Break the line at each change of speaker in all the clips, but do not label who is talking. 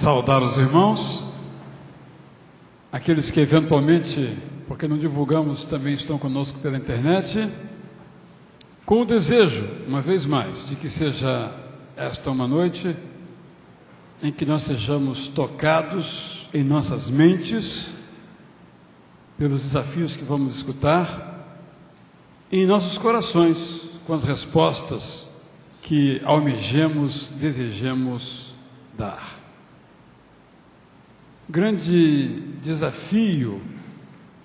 saudar os irmãos, aqueles que eventualmente, porque não divulgamos, também estão conosco pela internet, com o desejo, uma vez mais, de que seja esta uma noite em que nós sejamos tocados em nossas mentes pelos desafios que vamos escutar e em nossos corações com as respostas que almejemos, desejemos dar. Grande desafio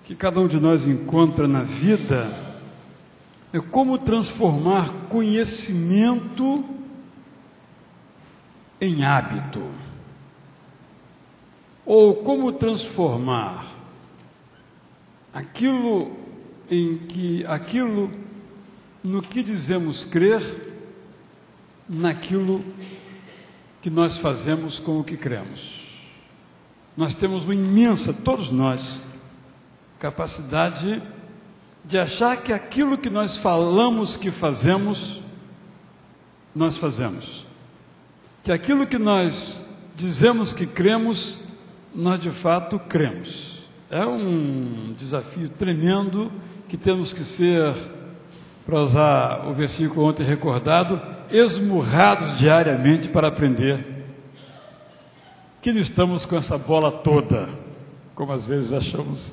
que cada um de nós encontra na vida é como transformar conhecimento em hábito, ou como transformar aquilo no que dizemos crer, naquilo que nós fazemos com o que cremos. Nós temos uma imensa, todos nós, capacidade de achar que aquilo que nós falamos que fazemos, nós fazemos. Que aquilo que nós dizemos que cremos, nós de fato cremos. É um desafio tremendo que temos que ser, para usar o versículo ontem recordado, esmurrados diariamente para aprender que não estamos com essa bola toda, como às vezes achamos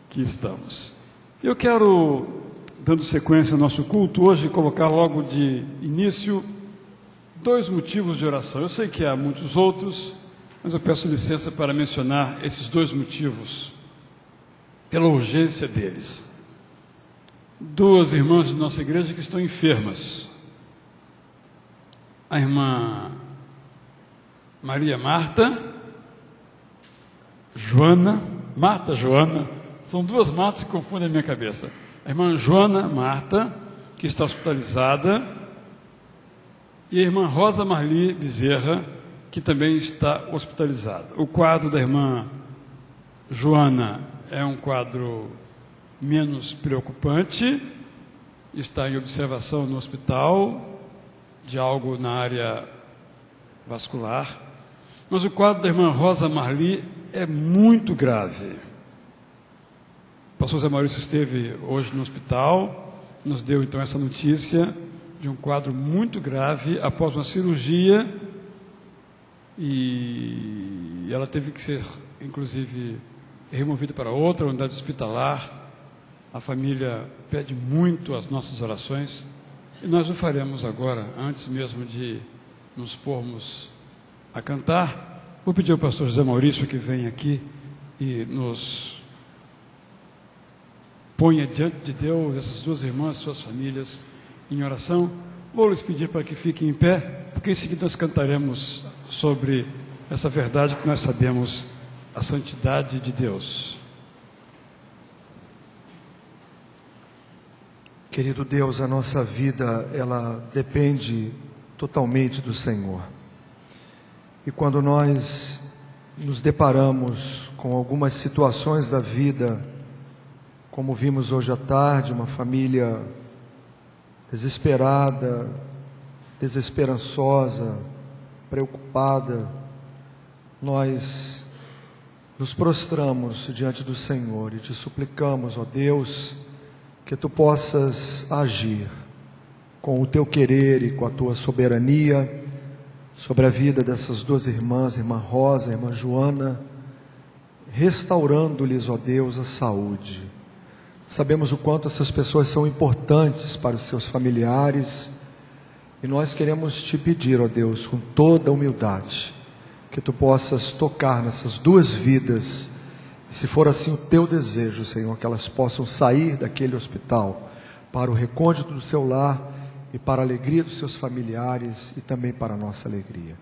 que estamos. Eu quero, dando sequência ao nosso culto, hoje colocar logo de início 2 motivos de oração. Eu sei que há muitos outros, mas eu peço licença para mencionar esses 2 motivos, pela urgência deles. 2 irmãs de nossa igreja que estão enfermas. A irmã Maria Marta, Joana, são 2 Martas que confundem a minha cabeça. A irmã Joana Marta, que está hospitalizada, e a irmã Rosa Marli Bezerra, que também está hospitalizada. O quadro da irmã Joana é um quadro menos preocupante, está em observação no hospital, de algo na área vascular, mas o quadro da irmã Rosa Marli é muito grave. O pastor Zé Maurício esteve hoje no hospital, nos deu então essa notícia de um quadro muito grave após uma cirurgia, e ela teve que ser, inclusive, removida para outra unidade hospitalar. A família pede muito as nossas orações, e nós o faremos agora, antes mesmo de nos pormos a cantar. Vou pedir ao pastor José Maurício que venha aqui e nos ponha diante de Deus essas 2 irmãs, suas famílias, em oração. Vou lhes pedir para que fiquem em pé, porque em seguida nós cantaremos sobre essa verdade que nós sabemos, a santidade de Deus.
Querido Deus, a nossa vida, ela depende totalmente do Senhor. E quando nós nos deparamos com algumas situações da vida, como vimos hoje à tarde, uma família desesperada, desesperançosa, preocupada, nós nos prostramos diante do Senhor e te suplicamos, ó Deus, que tu possas agir com o teu querer e com a tua soberania sobre a vida dessas 2 irmãs, a irmã Rosa, a irmã Joana, restaurando-lhes, ó Deus, a saúde. Sabemos o quanto essas pessoas são importantes para os seus familiares, e nós queremos te pedir, ó Deus, com toda a humildade, que tu possas tocar nessas 2 vidas, e se for assim o teu desejo, Senhor, que elas possam sair daquele hospital para o recôndito do seu lar e para a alegria dos seus familiares e também para a nossa alegria.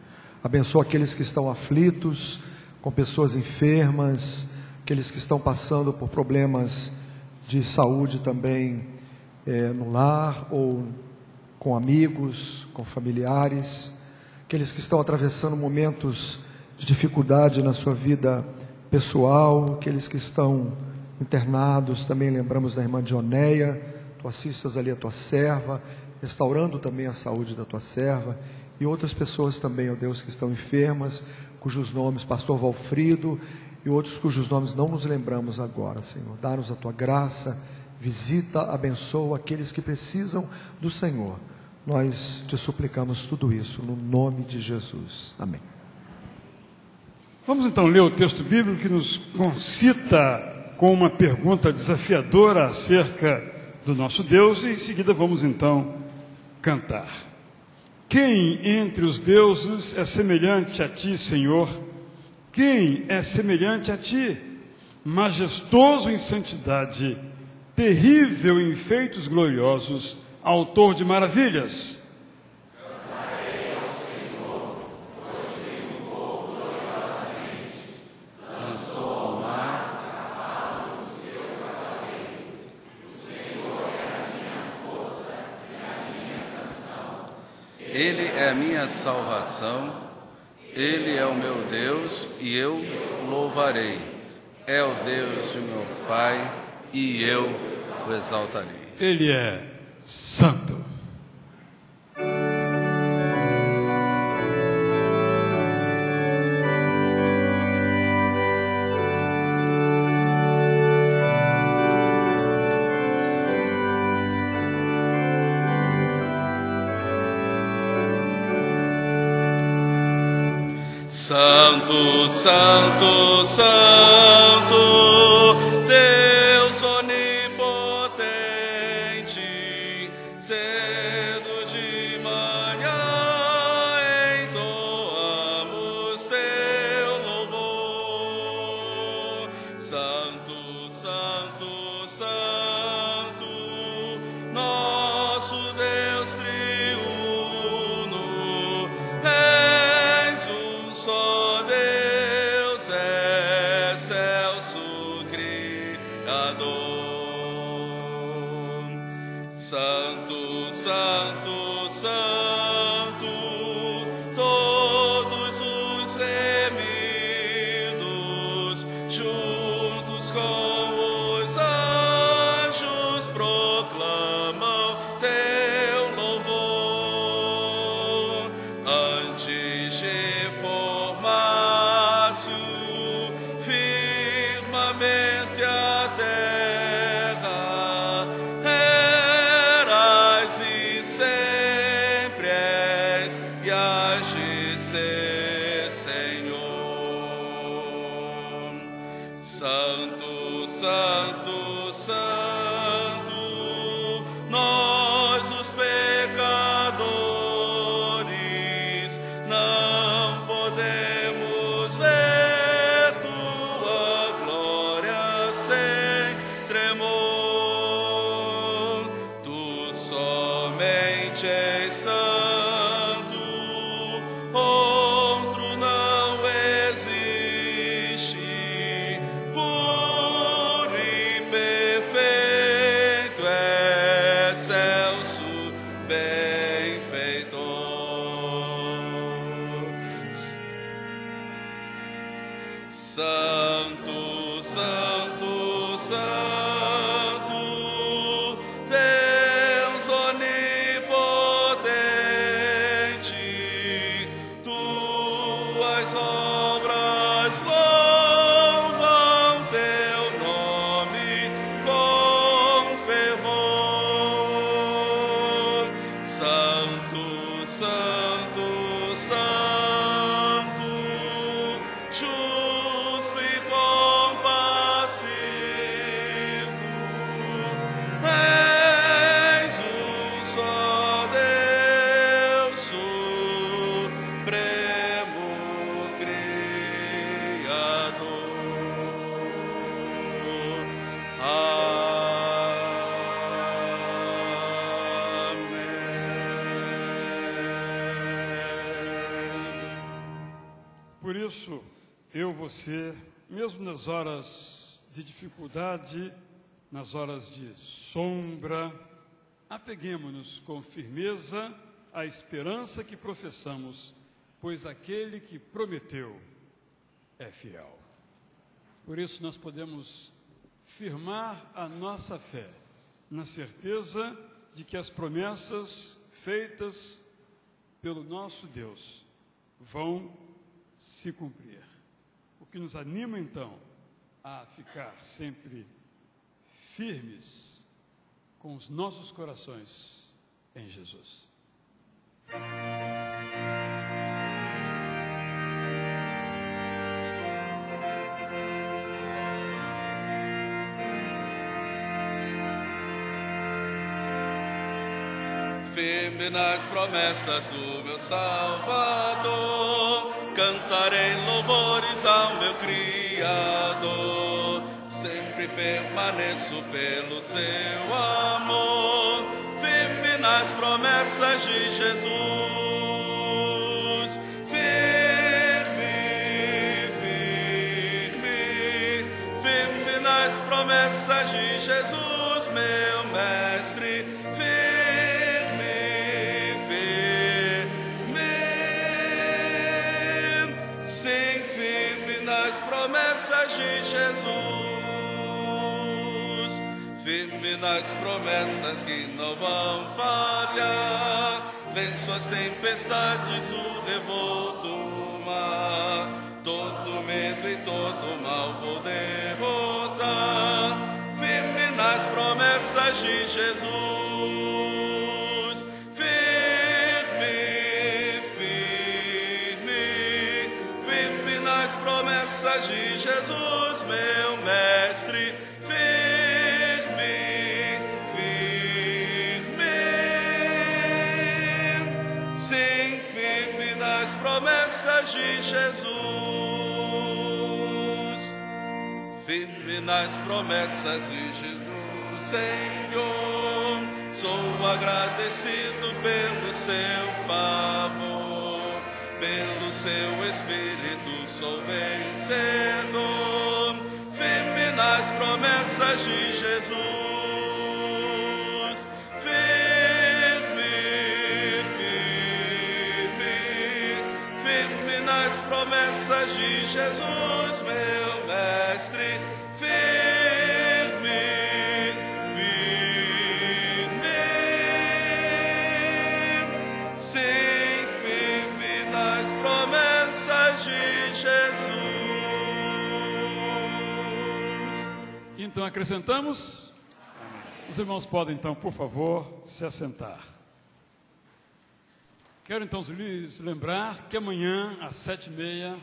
Abençoa aqueles que estão aflitos, com pessoas enfermas, aqueles que estão passando por problemas de saúde também no lar ou com amigos, com familiares, aqueles que estão atravessando momentos de dificuldade na sua vida pessoal, aqueles que estão internados. Também lembramos da irmã Dioneia, tu assistas ali a tua serva, restaurando também a saúde da tua serva, e outras pessoas também, ó Deus, que estão enfermas, cujos nomes, pastor Valfrido e outros cujos nomes não nos lembramos agora, Senhor. Dá-nos a tua graça, visita, abençoa aqueles que precisam do Senhor. Nós te suplicamos tudo isso no nome de Jesus. Amém.
Vamos então ler o texto bíblico que nos concita com uma pergunta desafiadora acerca do nosso Deus, e em seguida vamos então cantar. Quem entre os deuses é semelhante a ti, Senhor? Quem é semelhante a ti? Majestoso em santidade, terrível em feitos gloriosos, autor de maravilhas.
Ele é a minha salvação, Ele é o meu Deus e eu louvarei. É o Deus de meu Pai e eu o exaltarei.
Ele é santo.
Santo, santo, santo, Deus onipotente, cedo de manhã entoamos teu louvor. Santo, santo, santo, nosso Deus triuno, só Deus, excelso Criador. Santo, santo, santo, todos os remidos, juntos com os anjos, proclamam teu louvor. Antes de formasse o firmamente a terra, eras e sempre és, e has de ser, Senhor. Santo, santo, santo, nós os pecadores não podemos ver tua glória sem tremor. Tu somente és santo, outro não existe. Puro e perfeito, excelso benfeitor. Santo, santo, santo, Deus onipotente, tuas obras louvam teu nome com fervor. Santo, santo, santo, justo e compassivo, és um só Deus, supremo Criador. Amém.
Por isso, eu, você, mesmo nas horas de dificuldade, nas horas de sombra, apeguemo-nos com firmeza à esperança que professamos, pois aquele que prometeu é fiel. Por isso nós podemos firmar a nossa fé na certeza de que as promessas feitas pelo nosso Deus vão se cumprir. O que nos anima, então, a ficar sempre firmes com os nossos corações em Jesus.
Firme nas promessas do meu Salvador, cantarei louvores ao meu Criador. Sempre permaneço pelo seu amor, firme nas promessas de Jesus. Firme nas promessas de Jesus, meu Mestre. Promessas de Jesus, firme nas promessas que não vão falhar. Venço as tempestades, o revolto mar, todo medo e todo mal vou derrotar. Firme nas promessas de Jesus. Promessas de Jesus, meu Mestre, sim, firme nas promessas de Jesus, firme nas promessas de Jesus, Senhor, sou agradecido pelo seu favor, pelo seu Espírito sou vencedor, firme nas promessas de Jesus, firme nas promessas de Jesus, meu Mestre, promessas de Jesus.
Então acrescentamos? Os irmãos podem então, por favor, se assentar. Quero então lhes lembrar que amanhã às 7h30,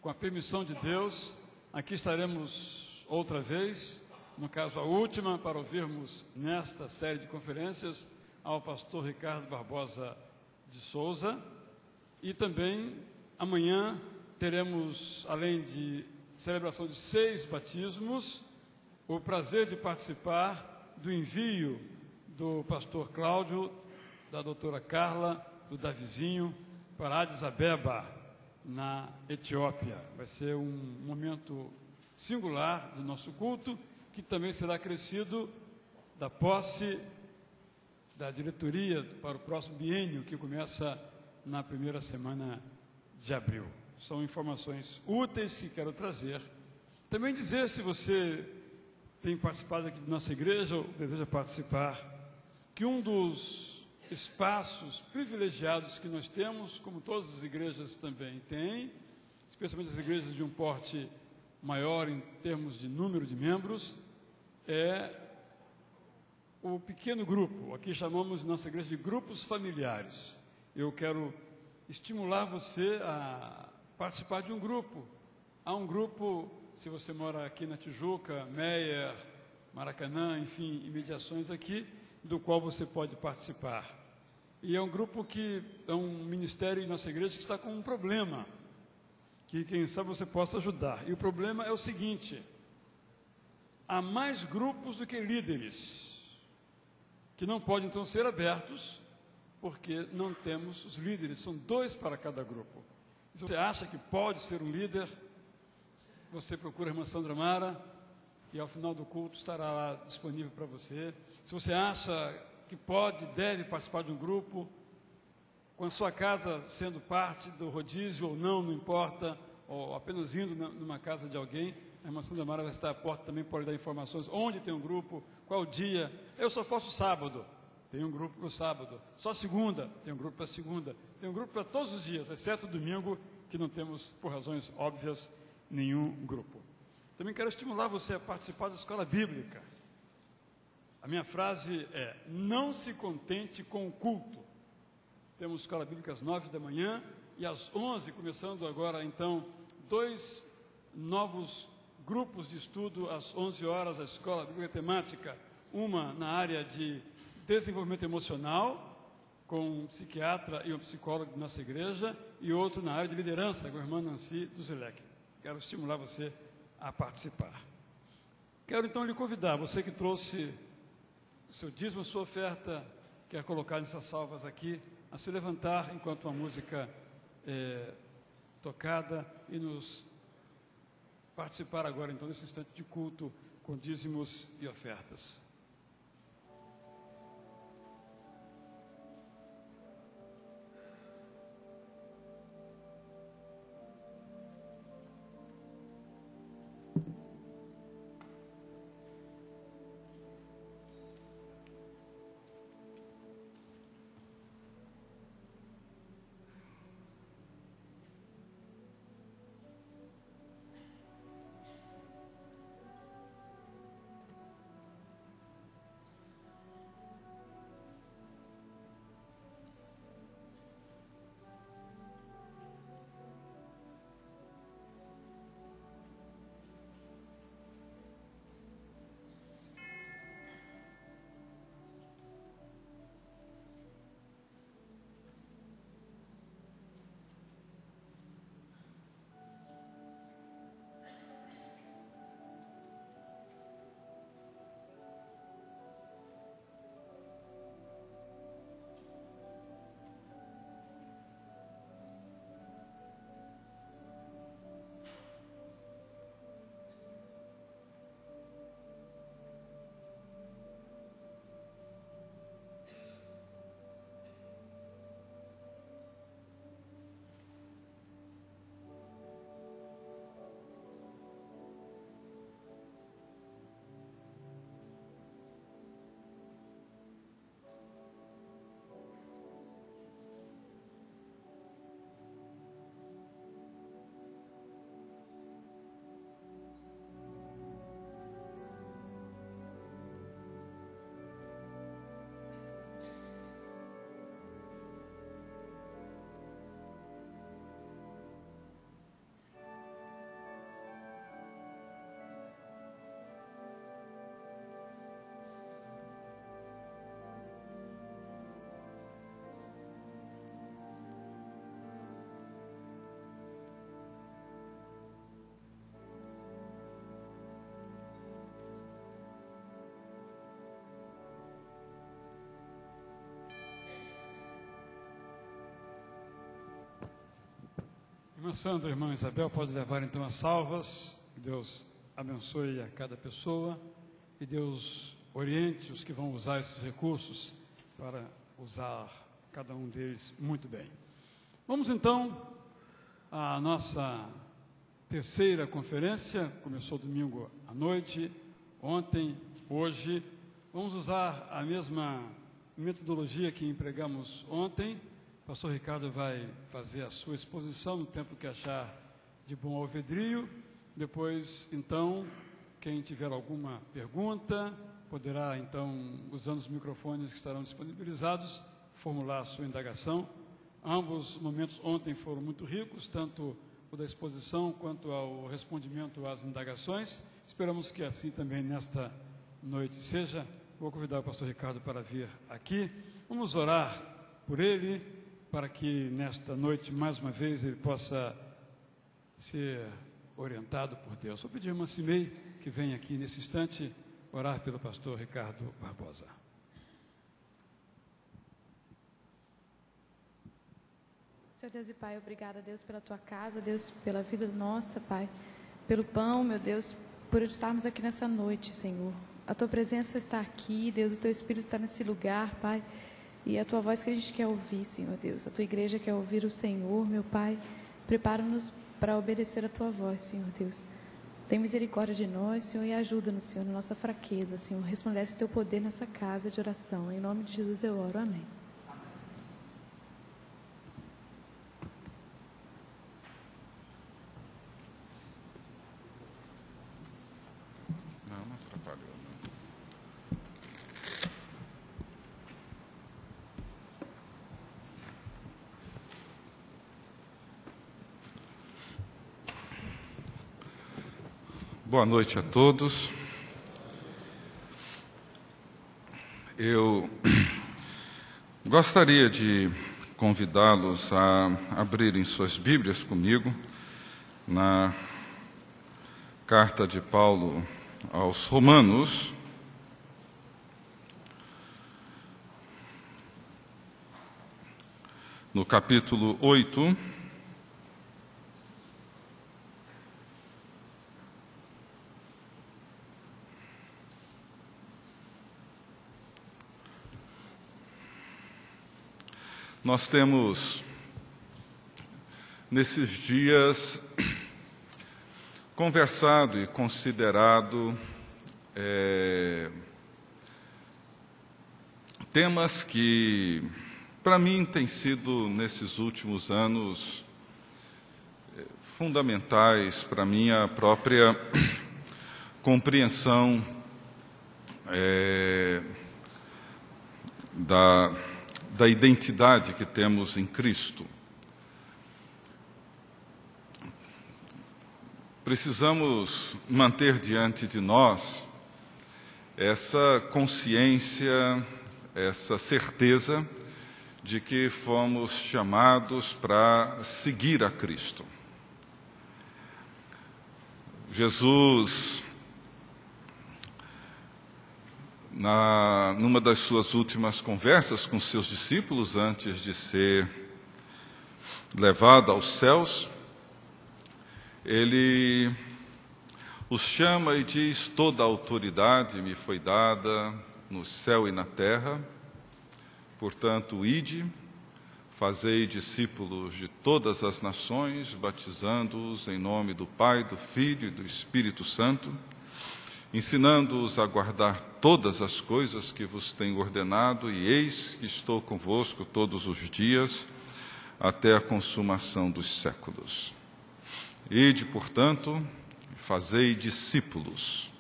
com a permissão de Deus, aqui estaremos outra vez, no caso a última, para ouvirmos nesta série de conferências ao pastor Ricardo Barbosa de Souza. E também, amanhã, teremos, além de celebração de 6 batismos, o prazer de participar do envio do pastor Cláudio, da doutora Carla, do Davizinho, para Addis Abeba, na Etiópia. Vai ser um momento singular do nosso culto, que também será acrescido da posse da diretoria para o próximo biênio, que começa na primeira semana de abril. São informações úteis que quero trazer. Também dizer, se você tem participado aqui de nossa igreja ou deseja participar, que um dos espaços privilegiados que nós temos, como todas as igrejas também têm, especialmente as igrejas de um porte maior em termos de número de membros, é o pequeno grupo. Aqui chamamos nossa igreja de grupos familiares. Eu quero estimular você a participar de um grupo. Há um grupo, se você mora aqui na Tijuca, Meier, Maracanã, enfim, imediações aqui, do qual você pode participar. E é um grupo que é um ministério em nossa igreja que está com um problema, que quem sabe você possa ajudar. E o problema é o seguinte: há mais grupos do que líderes, que não podem então ser abertos, porque não temos os líderes, são 2 para cada grupo. Se você acha que pode ser um líder, você procura a irmã Sandra Mara, e ao final do culto estará lá disponível para você. Se você acha que pode, deve participar de um grupo, com a sua casa sendo parte do rodízio ou não, não importa, ou apenas indo numa casa de alguém, a irmã Sandra Mara vai estar à porta, também pode dar informações, onde tem um grupo, qual o dia. Eu só posso sábado. Tem um grupo para o sábado. Só segunda, tem um grupo para segunda. Tem um grupo para todos os dias, exceto domingo, que não temos, por razões óbvias, nenhum grupo. Também quero estimular você a participar da escola bíblica. A minha frase é: não se contente com o culto. Temos escola bíblica às 9 da manhã e às 11, começando agora então 2 novos grupos de estudo às 11 horas, a escola bíblica temática, uma na área de desenvolvimento emocional, com um psiquiatra e um psicólogo de nossa igreja, e outro na área de liderança, com a irmã Nancy Duzilek. Quero estimular você a participar. Quero então lhe convidar, você que trouxe o seu dízimo, a sua oferta, quer colocar nessas salvas aqui, a se levantar enquanto a música é tocada e nos participar agora então nesse instante de culto com dízimos e ofertas. Irmã Sandra, irmã Isabel, pode levar então as salvas. Que Deus abençoe a cada pessoa e Deus oriente os que vão usar esses recursos para usar cada um deles muito bem. Vamos então à nossa terceira conferência. Começou domingo à noite, ontem, hoje. Vamos usar a mesma metodologia que empregamos ontem. O pastor Ricardo vai fazer a sua exposição no tempo que achar de bom alvedrio. Depois, então, quem tiver alguma pergunta, poderá, então, usando os microfones que estarão disponibilizados, formular a sua indagação. Ambos momentos ontem foram muito ricos, tanto o da exposição quanto ao respondimento às indagações. Esperamos que assim também nesta noite seja. Vou convidar o pastor Ricardo para vir aqui. Vamos orar por ele, para que nesta noite, mais uma vez, ele possa ser orientado por Deus. Vou pedir a irmã Cimei que venha aqui nesse instante orar pelo pastor Ricardo Barbosa.
Senhor Deus e Pai, obrigada, Deus, pela Tua casa, Deus, pela vida nossa, Pai, pelo pão, meu Deus, por estarmos aqui nessa noite, Senhor. A Tua presença está aqui, Deus, o Teu Espírito está nesse lugar, Pai. E a Tua voz que a gente quer ouvir, Senhor Deus. A Tua igreja quer ouvir o Senhor, meu Pai. Prepara-nos para obedecer a Tua voz, Senhor Deus. Tem misericórdia de nós, Senhor, e ajuda-nos, Senhor, na nossa fraqueza, Senhor. Resplandece o Teu poder nessa casa de oração. Em nome de Jesus eu oro. Amém.
Boa noite a todos. Eu gostaria de convidá-los a abrirem suas Bíblias comigo na carta de Paulo aos Romanos, no capítulo 8. Nós temos, nesses dias, conversado e considerado temas que, para mim, têm sido, nesses últimos anos, fundamentais para a minha própria compreensão da identidade que temos em Cristo. Precisamos manter diante de nós essa consciência, essa certeza de que fomos chamados para seguir a Cristo. Jesus, numa das suas últimas conversas com seus discípulos, antes de ser levado aos céus, ele os chama e diz: toda a autoridade me foi dada no céu e na terra, portanto, ide, fazei discípulos de todas as nações, batizando-os em nome do Pai, do Filho e do Espírito Santo, ensinando-os a guardar todas as coisas que vos tenho ordenado, e eis que estou convosco todos os dias, até a consumação dos séculos. Ide, portanto, fazei discípulos.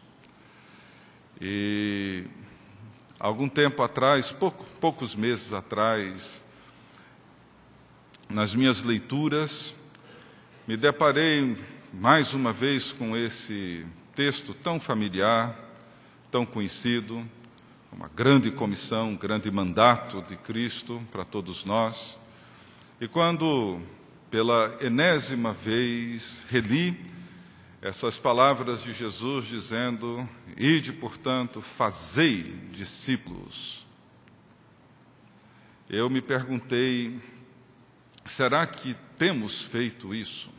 E algum tempo atrás, poucos meses atrás, nas minhas leituras, me deparei mais uma vez com esse texto tão familiar, tão conhecido, uma grande comissão, um grande mandato de Cristo para todos nós. E quando, pela enésima vez, reli essas palavras de Jesus dizendo: ide, portanto, fazei discípulos, eu me perguntei: será que temos feito isso?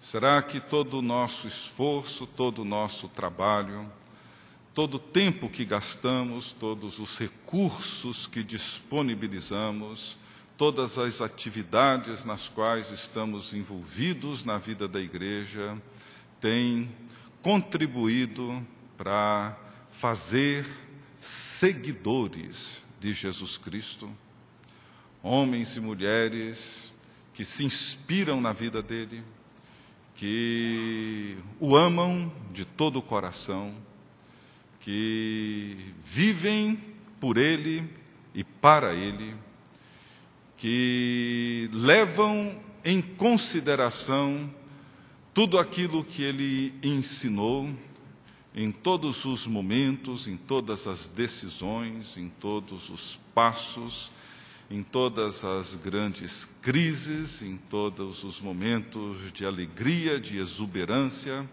Será que todo o nosso esforço, todo o nosso trabalho, todo o tempo que gastamos, todos os recursos que disponibilizamos, todas as atividades nas quais estamos envolvidos na vida da igreja, têm contribuído para fazer seguidores de Jesus Cristo, homens e mulheres que se inspiram na vida dele, que o amam de todo o coração, que vivem por ele e para ele, que levam em consideração tudo aquilo que ele ensinou em todos os momentos, em todas as decisões, em todos os passos, em todas as grandes crises, em todos os momentos de alegria, de exuberância.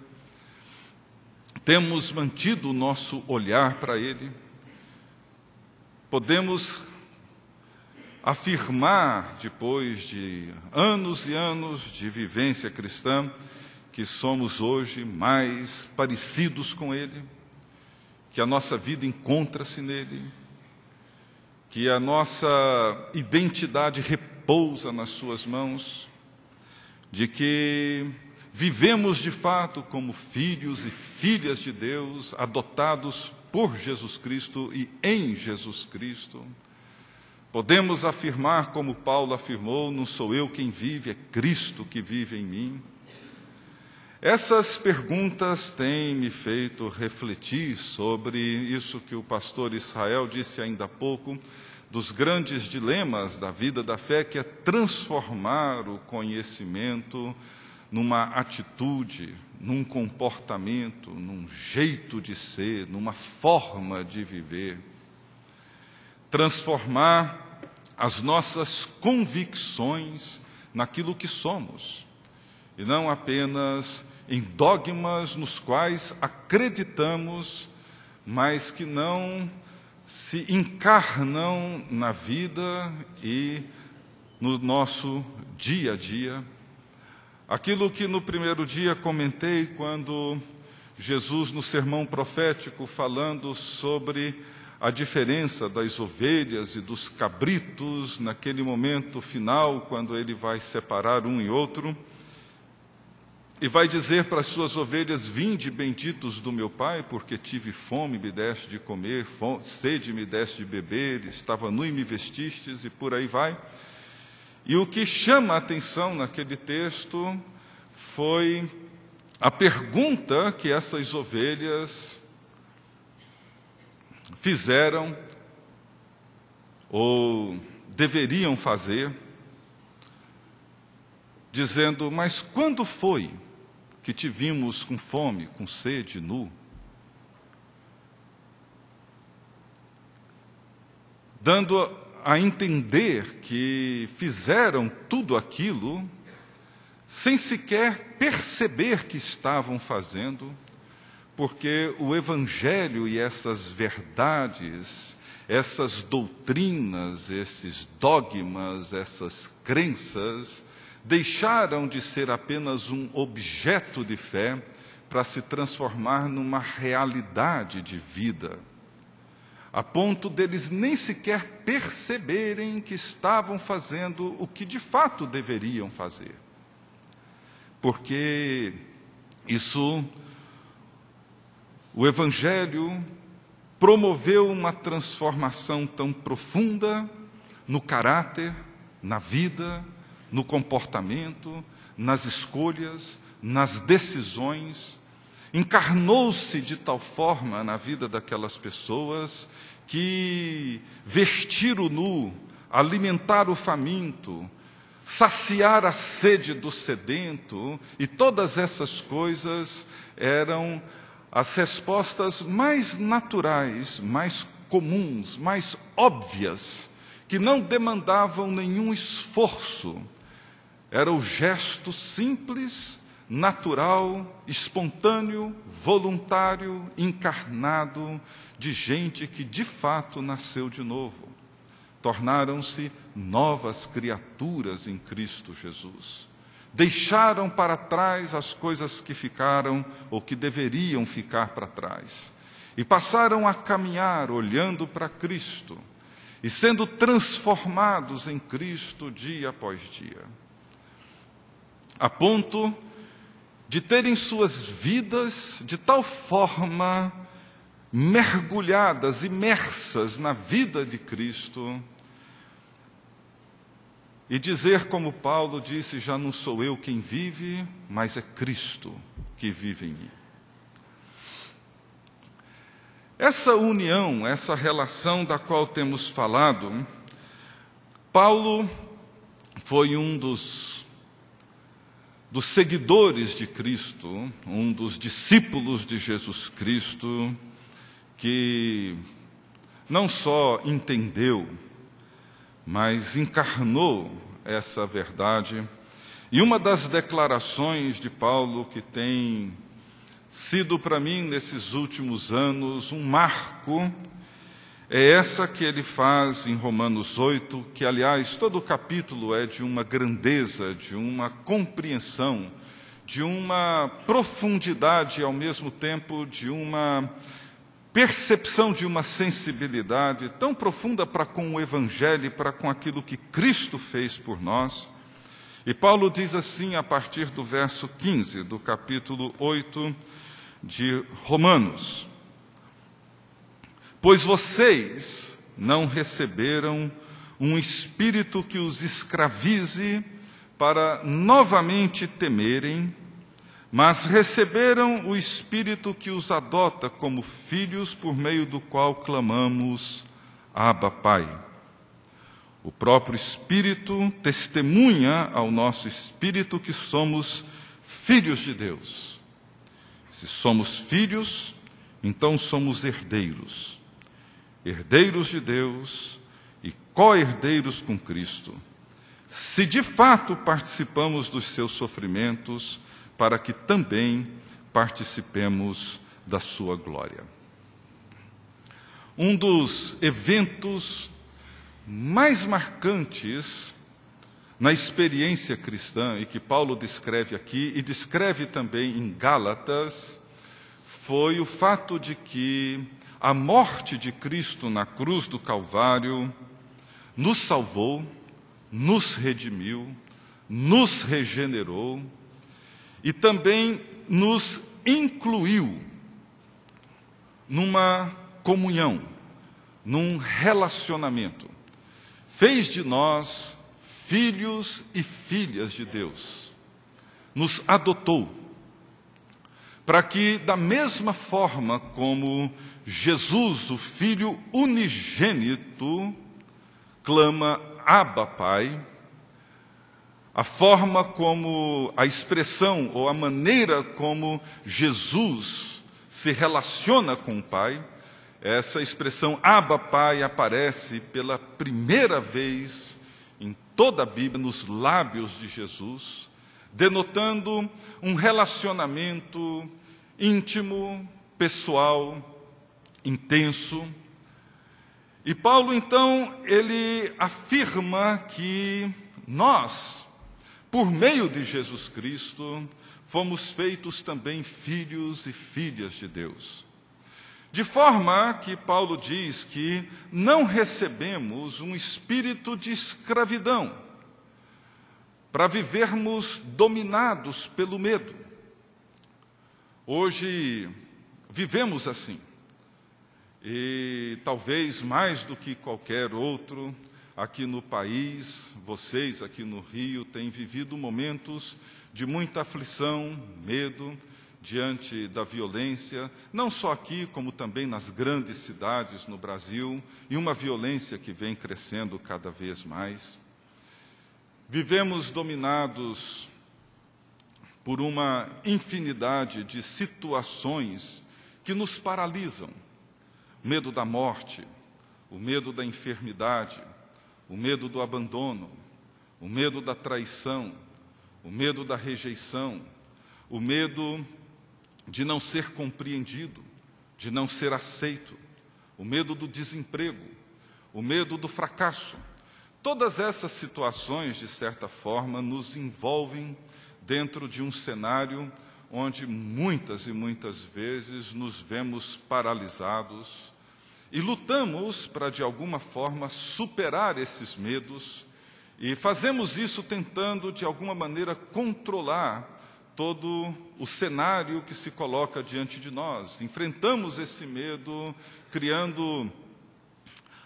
Temos mantido o nosso olhar para ele. Podemos afirmar, depois de anos e anos de vivência cristã, que somos hoje mais parecidos com ele, que a nossa vida encontra-se nele, que a nossa identidade repousa nas suas mãos, de que vivemos de fato como filhos e filhas de Deus, adotados por Jesus Cristo e em Jesus Cristo. Podemos afirmar, como Paulo afirmou: não sou eu quem vive, é Cristo que vive em mim. Essas perguntas têm me feito refletir sobre isso que o pastor Israel disse ainda há pouco, dos grandes dilemas da vida da fé, que é transformar o conhecimento numa atitude, num comportamento, num jeito de ser, numa forma de viver. Transformar as nossas convicções naquilo que somos, e não apenas em dogmas nos quais acreditamos, mas que não se encarnam na vida e no nosso dia a dia. Aquilo que no primeiro dia comentei, quando Jesus, no sermão profético, falando sobre a diferença das ovelhas e dos cabritos, naquele momento final, quando ele vai separar um e outro, e vai dizer para as suas ovelhas: vinde benditos do meu Pai, porque tive fome, me deste de comer, sede, me deste de beber, estava nu e me vestistes, e por aí vai. E o que chama a atenção naquele texto foi a pergunta que essas ovelhas fizeram, ou deveriam fazer, dizendo: mas quando foi que te vimos com fome, com sede, nu? Dando a entender que fizeram tudo aquilo sem sequer perceber que estavam fazendo, porque o Evangelho e essas verdades, essas doutrinas, esses dogmas, essas crenças, deixaram de ser apenas um objeto de fé para se transformar numa realidade de vida, a ponto deles nem sequer perceberem que estavam fazendo o que de fato deveriam fazer. Porque isso, o Evangelho promoveu uma transformação tão profunda no caráter, na vida, no comportamento, nas escolhas, nas decisões, encarnou-se de tal forma na vida daquelas pessoas que vestir o nu, alimentar o faminto, saciar a sede do sedento, e todas essas coisas eram as respostas mais naturais, mais comuns, mais óbvias, que não demandavam nenhum esforço. Era o gesto simples, natural, espontâneo, voluntário, encarnado, de gente que de fato nasceu de novo. Tornaram-se novas criaturas em Cristo Jesus. Deixaram para trás as coisas que ficaram ou que deveriam ficar para trás. E passaram a caminhar olhando para Cristo e sendo transformados em Cristo dia após dia. A ponto de terem suas vidas de tal forma mergulhadas, imersas na vida de Cristo, e dizer como Paulo disse: já não sou eu quem vive, mas é Cristo que vive em mim. Essa união, essa relação da qual temos falado, Paulo foi um dos seguidores de Cristo, um dos discípulos de Jesus Cristo, que não só entendeu, mas encarnou essa verdade. E uma das declarações de Paulo que tem sido para mim, nesses últimos anos, um marco, é essa que ele faz em Romanos 8, que, aliás, todo o capítulo é de uma grandeza, de uma compreensão, de uma profundidade, ao mesmo tempo de uma percepção, de uma sensibilidade tão profunda para com o Evangelho, para com aquilo que Cristo fez por nós. E Paulo diz assim, a partir do verso 15, do capítulo 8 de Romanos: pois vocês não receberam um espírito que os escravize para novamente temerem, mas receberam o Espírito que os adota como filhos, por meio do qual clamamos: Abba, Pai. O próprio Espírito testemunha ao nosso espírito que somos filhos de Deus. Se somos filhos, então somos herdeiros, herdeiros de Deus e co-herdeiros com Cristo, se de fato participamos dos seus sofrimentos, para que também participemos da sua glória. Um dos eventos mais marcantes na experiência cristã, e que Paulo descreve aqui, e descreve também em Gálatas, foi o fato de que a morte de Cristo na cruz do Calvário nos salvou, nos redimiu, nos regenerou e também nos incluiu numa comunhão, num relacionamento. Fez de nós filhos e filhas de Deus. Nos adotou, para que, da mesma forma como Jesus, o Filho unigênito, clama Abba, Pai, a forma como, a expressão ou a maneira como Jesus se relaciona com o Pai, essa expressão Abba, Pai aparece pela primeira vez em toda a Bíblia, nos lábios de Jesus, denotando um relacionamento íntimo, pessoal, intenso. E Paulo, então, ele afirma que nós, por meio de Jesus Cristo, fomos feitos também filhos e filhas de Deus. De forma que Paulo diz que não recebemos um espírito de escravidão para vivermos dominados pelo medo. Hoje vivemos assim. E talvez mais do que qualquer outro, aqui no país, vocês aqui no Rio, têm vivido momentos de muita aflição, medo, diante da violência, não só aqui, como também nas grandes cidades no Brasil, e uma violência que vem crescendo cada vez mais. Vivemos dominados por uma infinidade de situações que nos paralisam. O medo da morte, o medo da enfermidade, o medo do abandono, o medo da traição, o medo da rejeição, o medo de não ser compreendido, de não ser aceito, o medo do desemprego, o medo do fracasso. Todas essas situações, de certa forma, nos envolvem dentro de um cenário onde muitas e muitas vezes nos vemos paralisados e lutamos para, de alguma forma, superar esses medos, e fazemos isso tentando, de alguma maneira, controlar todo o cenário que se coloca diante de nós. Enfrentamos esse medo criando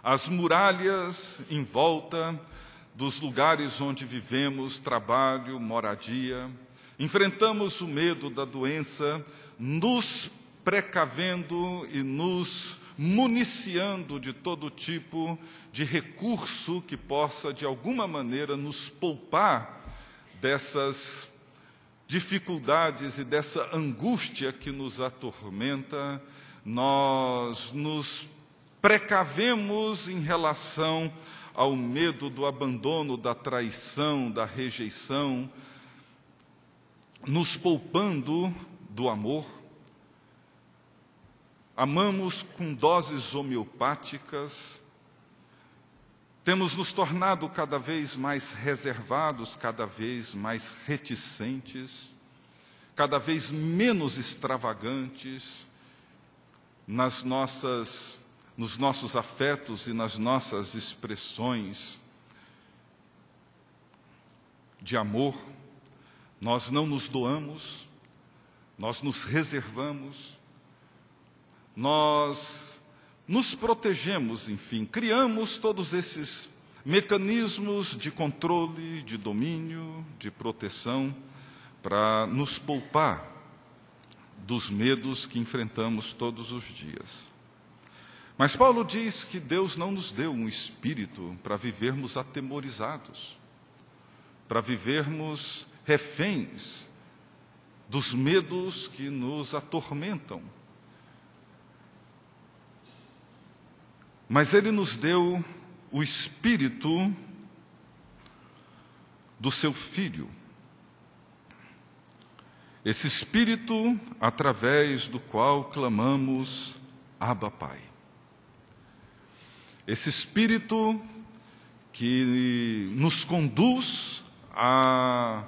as muralhas em volta dos lugares onde vivemos, trabalho, moradia. Enfrentamos o medo da doença, nos precavendo e nos municiando de todo tipo de recurso que possa, de alguma maneira, nos poupar dessas dificuldades e dessa angústia que nos atormenta. Nós nos precavemos em relação ao medo do abandono, da traição, da rejeição, nos poupando do amor. Amamos com doses homeopáticas, temos nos tornado cada vez mais reservados, cada vez mais reticentes, cada vez menos extravagantes nos nossos afetos e nas nossas expressões de amor. Nós não nos doamos, nós nos reservamos, nós nos protegemos, enfim, criamos todos esses mecanismos de controle, de domínio, de proteção, para nos poupar dos medos que enfrentamos todos os dias. Mas Paulo diz que Deus não nos deu um espírito para vivermos atemorizados, para vivermos reféns dos medos que nos atormentam. Mas Ele nos deu o Espírito do Seu Filho. Esse Espírito através do qual clamamos, Abba, Pai. Esse Espírito que nos conduz a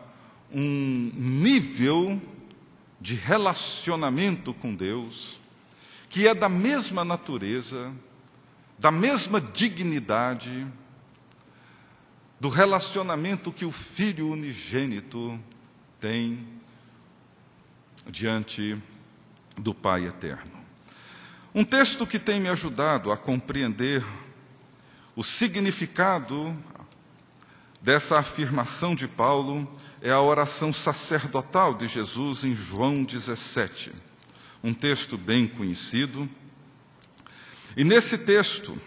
um nível de relacionamento com Deus, que é da mesma natureza, da mesma dignidade, do relacionamento que o Filho unigênito tem diante do Pai eterno. Um texto que tem me ajudado a compreender o significado dessa afirmação de Paulo é a oração sacerdotal de Jesus em João 17, um texto bem conhecido. E nesse texto,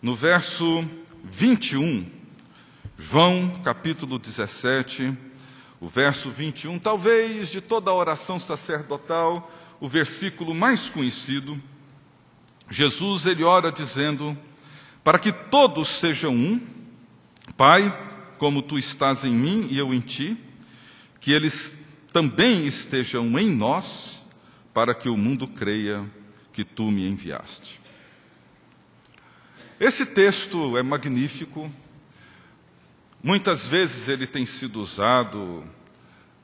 no verso 21, João capítulo 17, o verso 21, talvez de toda a oração sacerdotal, o versículo mais conhecido, Jesus ele ora dizendo: para que todos sejam um, Pai, como tu estás em mim e eu em ti, que eles também estejam em nós, para que o mundo creia que tu me enviaste. Esse texto é magnífico. Muitas vezes ele tem sido usado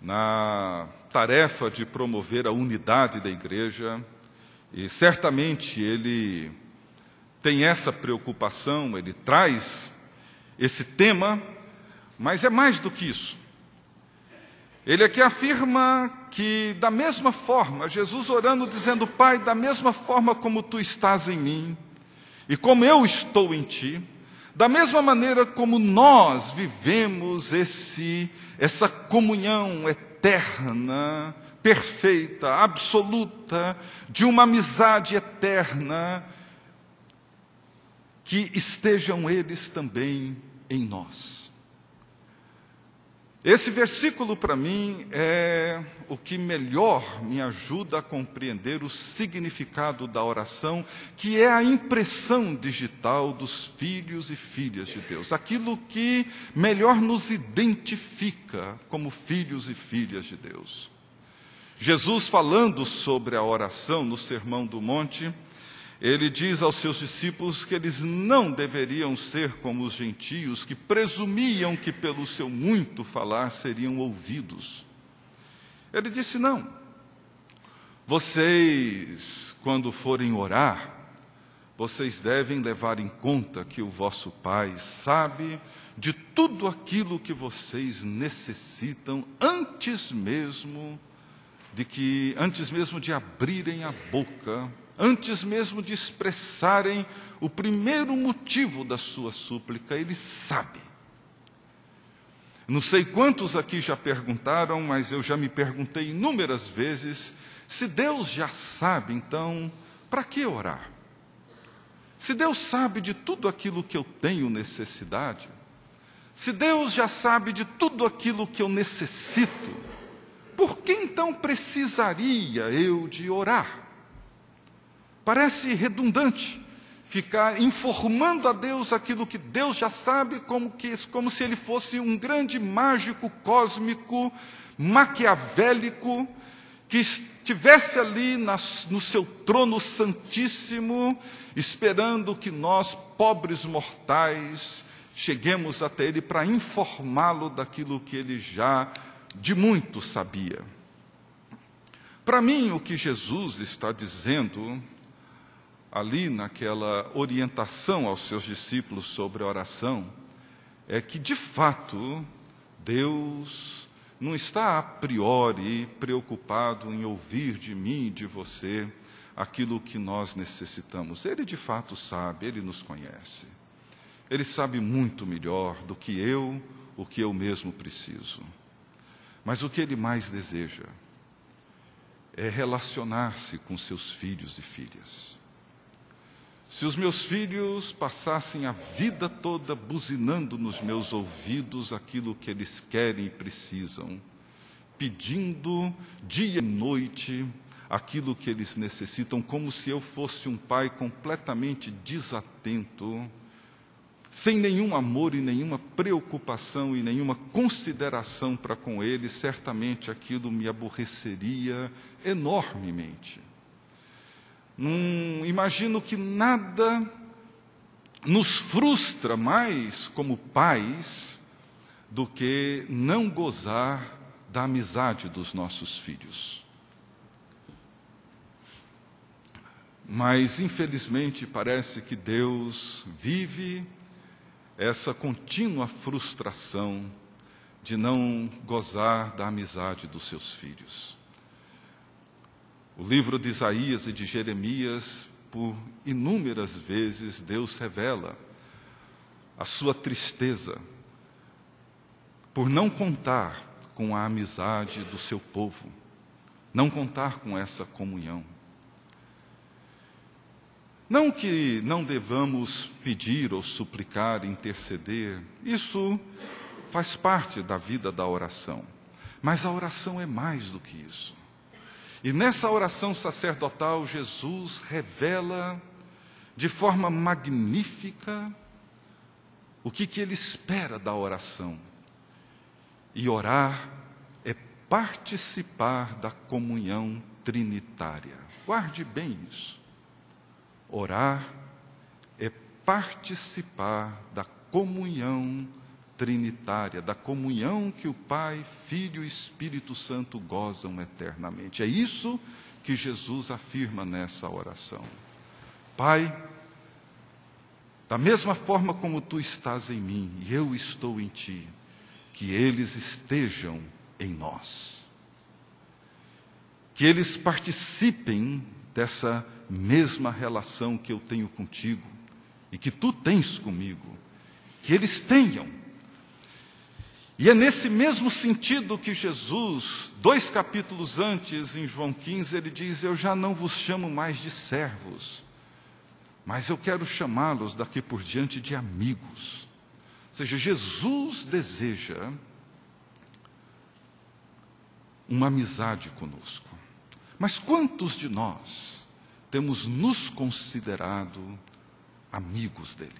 na tarefa de promover a unidade da igreja, e certamente ele tem essa preocupação, ele traz esse tema, mas é mais do que isso. Ele aqui afirma que, da mesma forma, Jesus orando, dizendo: Pai, da mesma forma como tu estás em mim, e como eu estou em ti, da mesma maneira como nós vivemos essa comunhão eterna, perfeita, absoluta, de uma amizade eterna, que estejam eles também em nós. Esse versículo, para mim, é o que melhor me ajuda a compreender o significado da oração, que é a impressão digital dos filhos e filhas de Deus, aquilo que melhor nos identifica como filhos e filhas de Deus. Jesus, falando sobre a oração no Sermão do Monte, ele diz aos seus discípulos que eles não deveriam ser como os gentios, que presumiam que pelo seu muito falar seriam ouvidos. Ele disse: não, vocês, quando forem orar, vocês devem levar em conta que o vosso Pai sabe de tudo aquilo que vocês necessitam antes mesmo de abrirem a boca, antes mesmo de expressarem o primeiro motivo da sua súplica. Ele sabe. Não sei quantos aqui já perguntaram, mas eu já me perguntei inúmeras vezes: se Deus já sabe, então, para que orar? Se Deus sabe de tudo aquilo que eu tenho necessidade, se Deus já sabe de tudo aquilo que eu necessito, por que então precisaria eu de orar? Parece redundante ficar informando a Deus aquilo que Deus já sabe, como se ele fosse um grande mágico cósmico, maquiavélico, que estivesse ali no seu trono santíssimo, esperando que nós, pobres mortais, cheguemos até ele para informá-lo daquilo que ele já de muito sabia. Para mim, o que Jesus está dizendo ali naquela orientação aos seus discípulos sobre a oração, é que, de fato, Deus não está a priori preocupado em ouvir de mim e de você aquilo que nós necessitamos. Ele, de fato, sabe, Ele nos conhece. Ele sabe muito melhor do que o que eu mesmo preciso. Mas o que Ele mais deseja é relacionar-se com seus filhos e filhas. Se os meus filhos passassem a vida toda buzinando nos meus ouvidos aquilo que eles querem e precisam, pedindo dia e noite aquilo que eles necessitam, como se eu fosse um pai completamente desatento, sem nenhum amor e nenhuma preocupação e nenhuma consideração para com eles. Certamente aquilo me aborreceria enormemente. Não imagino que nada nos frustra mais como pais do que não gozar da amizade dos nossos filhos. Mas, infelizmente, parece que Deus vive essa contínua frustração de não gozar da amizade dos seus filhos. O livro de Isaías e de Jeremias, por inúmeras vezes, Deus revela a sua tristeza por não contar com a amizade do seu povo, não contar com essa comunhão. Não que não devamos pedir ou suplicar, interceder, isso faz parte da vida da oração. Mas a oração é mais do que isso. E nessa oração sacerdotal, Jesus revela de forma magnífica o que Ele espera da oração. E orar é participar da comunhão trinitária. Guarde bem isso. Orar é participar da comunhão trinitária, da comunhão que o Pai, Filho e Espírito Santo gozam eternamente. É isso que Jesus afirma nessa oração. Pai, da mesma forma como Tu estás em mim e eu estou em Ti, que eles estejam em nós. Que eles participem dessa mesma relação que eu tenho contigo e que Tu tens comigo, que eles tenham. E é nesse mesmo sentido que Jesus, 2 capítulos antes, em João 15, ele diz: eu já não vos chamo mais de servos, mas eu quero chamá-los daqui por diante de amigos. Ou seja, Jesus deseja uma amizade conosco. Mas quantos de nós temos nos considerado amigos dele?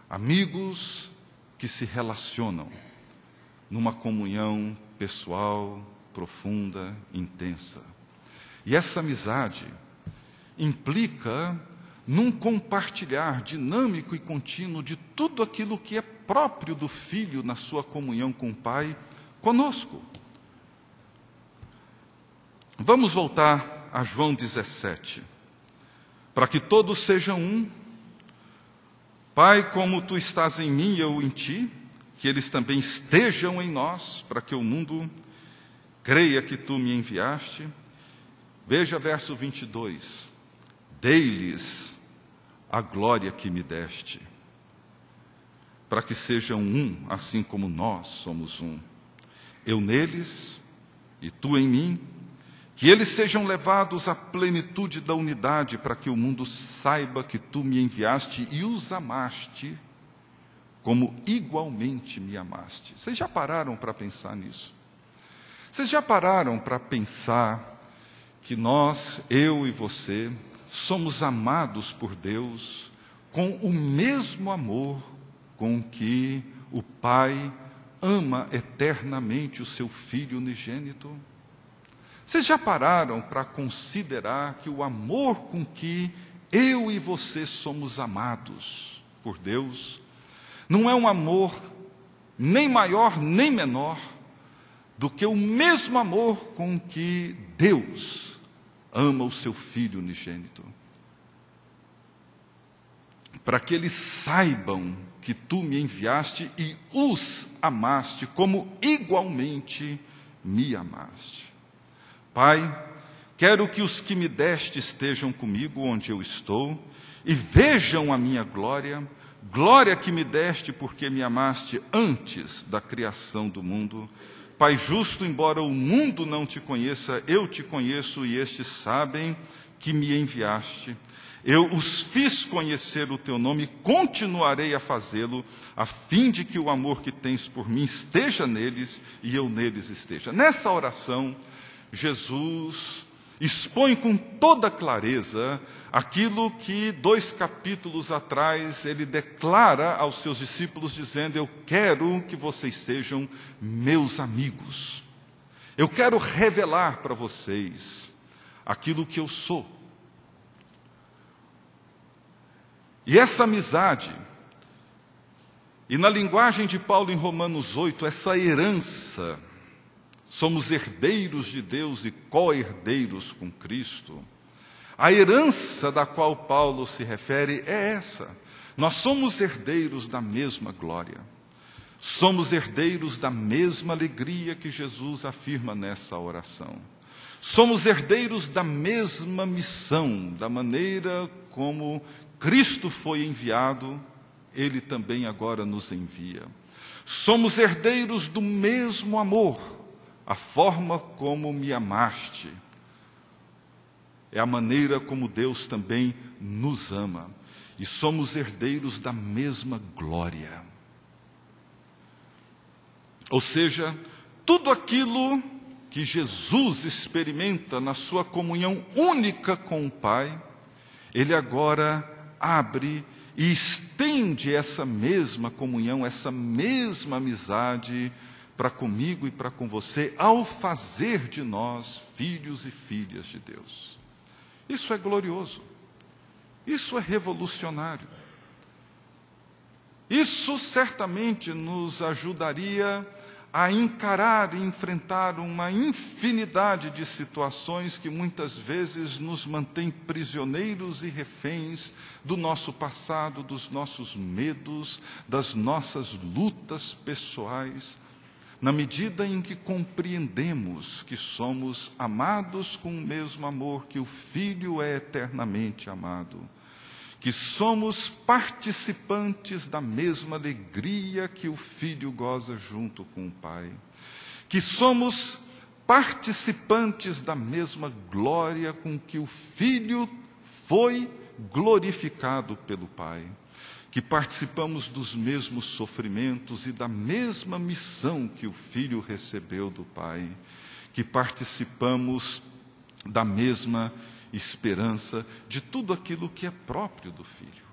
Amigos que se relacionam numa comunhão pessoal, profunda, intensa. E essa amizade implica num compartilhar dinâmico e contínuo de tudo aquilo que é próprio do Filho na sua comunhão com o Pai conosco. Vamos voltar a João 17. Para que todos sejam um, Pai, como Tu estás em mim e eu em Ti, que eles também estejam em nós, para que o mundo creia que Tu me enviaste. Veja verso 22. Dei-lhes a glória que me deste, para que sejam um, assim como nós somos um. Eu neles e Tu em mim, que eles sejam levados à plenitude da unidade, para que o mundo saiba que Tu me enviaste e os amaste, como igualmente me amaste. Vocês já pararam para pensar nisso? Vocês já pararam para pensar que nós, eu e você, somos amados por Deus com o mesmo amor com que o Pai ama eternamente o seu Filho unigênito? Vocês já pararam para considerar que o amor com que eu e você somos amados por Deus não é um amor nem maior nem menor do que o mesmo amor com que Deus ama o seu Filho unigênito? Para que eles saibam que Tu me enviaste e os amaste, como igualmente me amaste. Pai, quero que os que me deste estejam comigo onde eu estou e vejam a minha glória, glória que me deste porque me amaste antes da criação do mundo. Pai justo, embora o mundo não Te conheça, eu Te conheço e estes sabem que me enviaste. Eu os fiz conhecer o teu nome e continuarei a fazê-lo, a fim de que o amor que tens por mim esteja neles e eu neles esteja. Nessa oração, Jesus expõe com toda clareza aquilo que 2 capítulos atrás ele declara aos seus discípulos, dizendo: eu quero que vocês sejam meus amigos. Eu quero revelar para vocês aquilo que eu sou. E essa amizade, e na linguagem de Paulo em Romanos 8, essa herança, somos herdeiros de Deus e co-herdeiros com Cristo. A herança da qual Paulo se refere é essa. Nós somos herdeiros da mesma glória. Somos herdeiros da mesma alegria que Jesus afirma nessa oração. Somos herdeiros da mesma missão, da maneira como Cristo foi enviado, Ele também agora nos envia. Somos herdeiros do mesmo amor, a forma como me amaste. É a maneira como Deus também nos ama. E somos herdeiros da mesma glória. Ou seja, tudo aquilo que Jesus experimenta na sua comunhão única com o Pai, Ele agora abre e estende essa mesma comunhão, essa mesma amizade para comigo e para com você, ao fazer de nós filhos e filhas de Deus. Isso é glorioso. Isso é revolucionário. Isso certamente nos ajudaria a encarar e enfrentar uma infinidade de situações que muitas vezes nos mantêm prisioneiros e reféns do nosso passado, dos nossos medos, das nossas lutas pessoais, na medida em que compreendemos que somos amados com o mesmo amor que o Filho é eternamente amado, que somos participantes da mesma alegria que o Filho goza junto com o Pai, que somos participantes da mesma glória com que o Filho foi glorificado pelo Pai, que participamos dos mesmos sofrimentos e da mesma missão que o Filho recebeu do Pai, que participamos da mesma esperança de tudo aquilo que é próprio do Filho.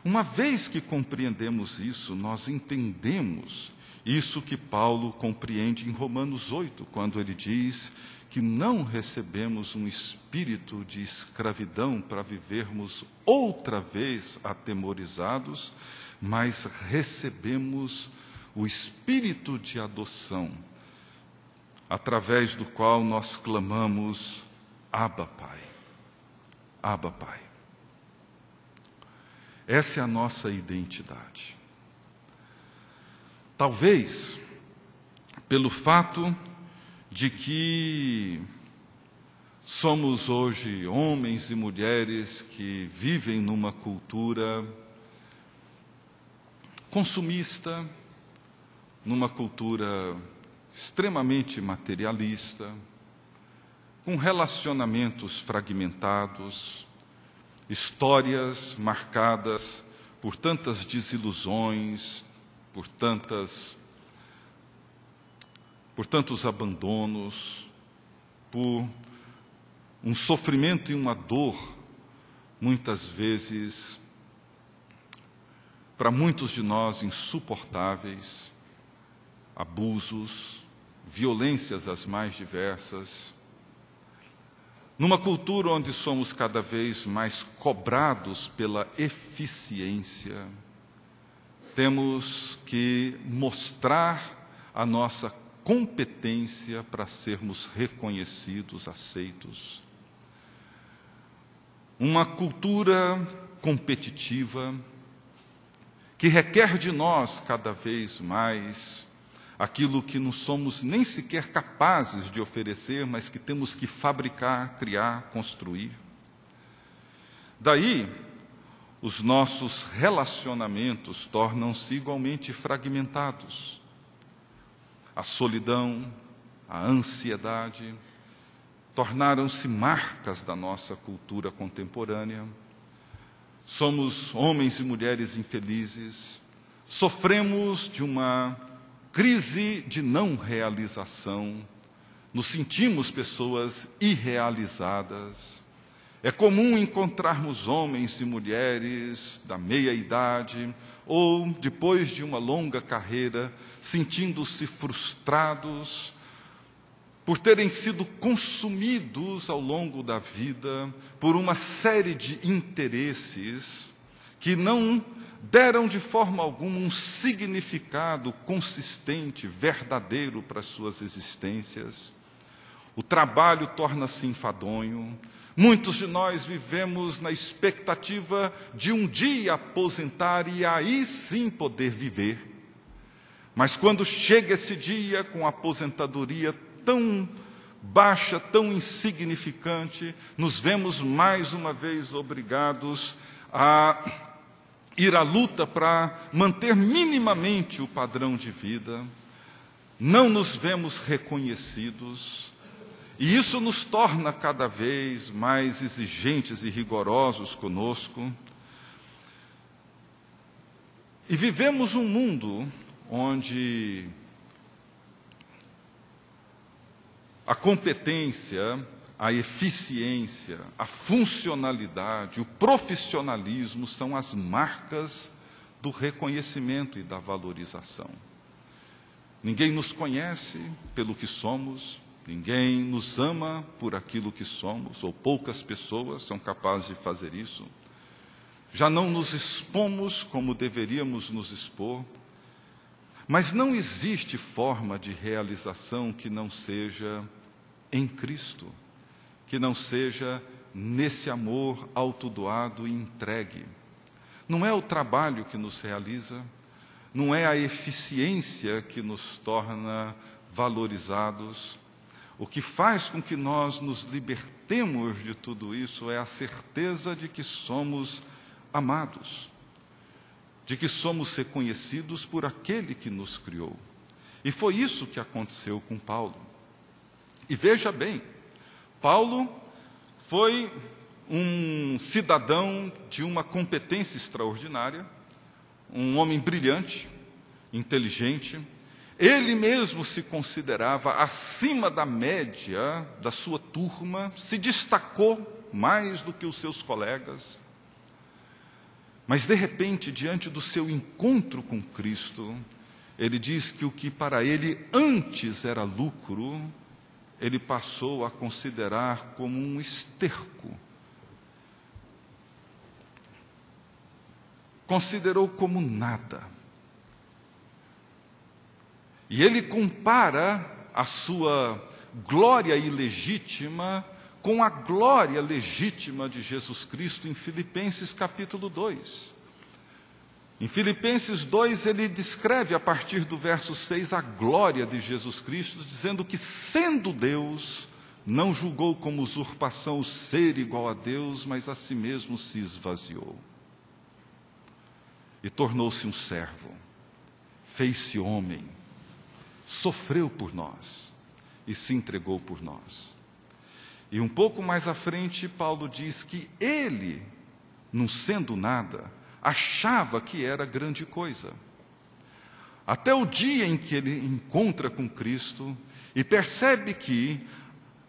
Uma vez que compreendemos isso, nós entendemos isso que Paulo compreende em Romanos 8, quando ele diz que não recebemos um espírito de escravidão para vivermos outra vez atemorizados, mas recebemos o espírito de adoção, através do qual nós clamamos: Abba, Pai. Abba, Pai. Essa é a nossa identidade. Talvez, pelo fato de que somos hoje homens e mulheres que vivem numa cultura consumista, numa cultura extremamente materialista, com relacionamentos fragmentados, histórias marcadas por tantas desilusões, por tantos abandonos, por um sofrimento e uma dor, muitas vezes, para muitos de nós insuportáveis, abusos, violências as mais diversas. Numa cultura onde somos cada vez mais cobrados pela eficiência, temos que mostrar a nossa competência para sermos reconhecidos, aceitos. Uma cultura competitiva que requer de nós cada vez mais aquilo que não somos nem sequer capazes de oferecer, mas que temos que fabricar, criar, construir. Daí, os nossos relacionamentos tornam-se igualmente fragmentados. A solidão, a ansiedade, tornaram-se marcas da nossa cultura contemporânea. somos homens e mulheres infelizes, sofremos de uma crise de não realização, nos sentimos pessoas irrealizadas. É comum encontrarmos homens e mulheres da meia-idade ou depois de uma longa carreira, sentindo-se frustrados por terem sido consumidos ao longo da vida por uma série de interesses que não deram de forma alguma um significado consistente, verdadeiro para as suas existências. O trabalho torna-se enfadonho. Muitos de nós vivemos na expectativa de um dia aposentar e aí sim poder viver. Mas quando chega esse dia com a aposentadoria tão baixa, tão insignificante, nos vemos mais uma vez obrigados a ir à luta para manter minimamente o padrão de vida. Não nos vemos reconhecidos. E isso nos torna cada vez mais exigentes e rigorosos conosco. E vivemos um mundo onde a competência, a eficiência, a funcionalidade, o profissionalismo são as marcas do reconhecimento e da valorização. Ninguém nos conhece pelo que somos, ninguém nos ama por aquilo que somos, ou poucas pessoas são capazes de fazer isso. Já não nos expomos como deveríamos nos expor, mas não existe forma de realização que não seja em Cristo, que não seja nesse amor autodoado e entregue. Não é o trabalho que nos realiza, não é a eficiência que nos torna valorizados. O que faz com que nós nos libertemos de tudo isso é a certeza de que somos amados, de que somos reconhecidos por aquele que nos criou. E foi isso que aconteceu com Paulo. E veja bem, Paulo foi um cidadão de uma competência extraordinária, um homem brilhante, inteligente. Ele mesmo se considerava acima da média da sua turma, se destacou mais do que os seus colegas. Mas, de repente, diante do seu encontro com Cristo, ele diz que o que para ele antes era lucro, ele passou a considerar como um esterco. Considerou como nada. E ele compara a sua glória ilegítima com a glória legítima de Jesus Cristo em Filipenses capítulo 2. Em Filipenses 2, ele descreve a partir do verso 6 a glória de Jesus Cristo, dizendo que, sendo Deus, não julgou como usurpação o ser igual a Deus, mas a si mesmo se esvaziou. E tornou-se um servo, fez-se homem, sofreu por nós e se entregou por nós. E um pouco mais à frente, Paulo diz que ele, não sendo nada, achava que era grande coisa. Até o dia em que ele encontra com Cristo e percebe que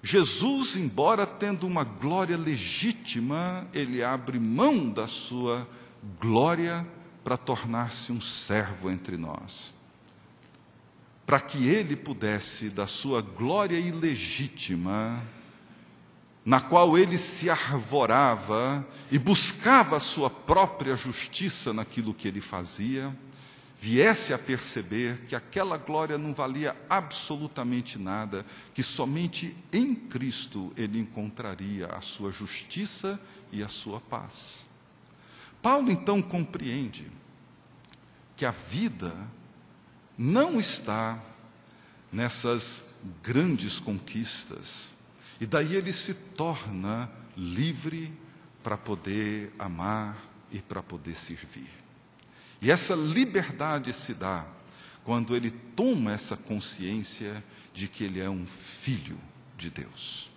Jesus, embora tendo uma glória legítima, ele abre mão da sua glória para tornar-se um servo entre nós. Para que ele pudesse, da sua glória ilegítima, na qual ele se arvorava e buscava a sua própria justiça naquilo que ele fazia, viesse a perceber que aquela glória não valia absolutamente nada, que somente em Cristo ele encontraria a sua justiça e a sua paz. Paulo então compreende que a vida não está nessas grandes conquistas, e daí ele se torna livre para poder amar e para poder servir. E essa liberdade se dá quando ele toma essa consciência de que ele é um filho de Deus.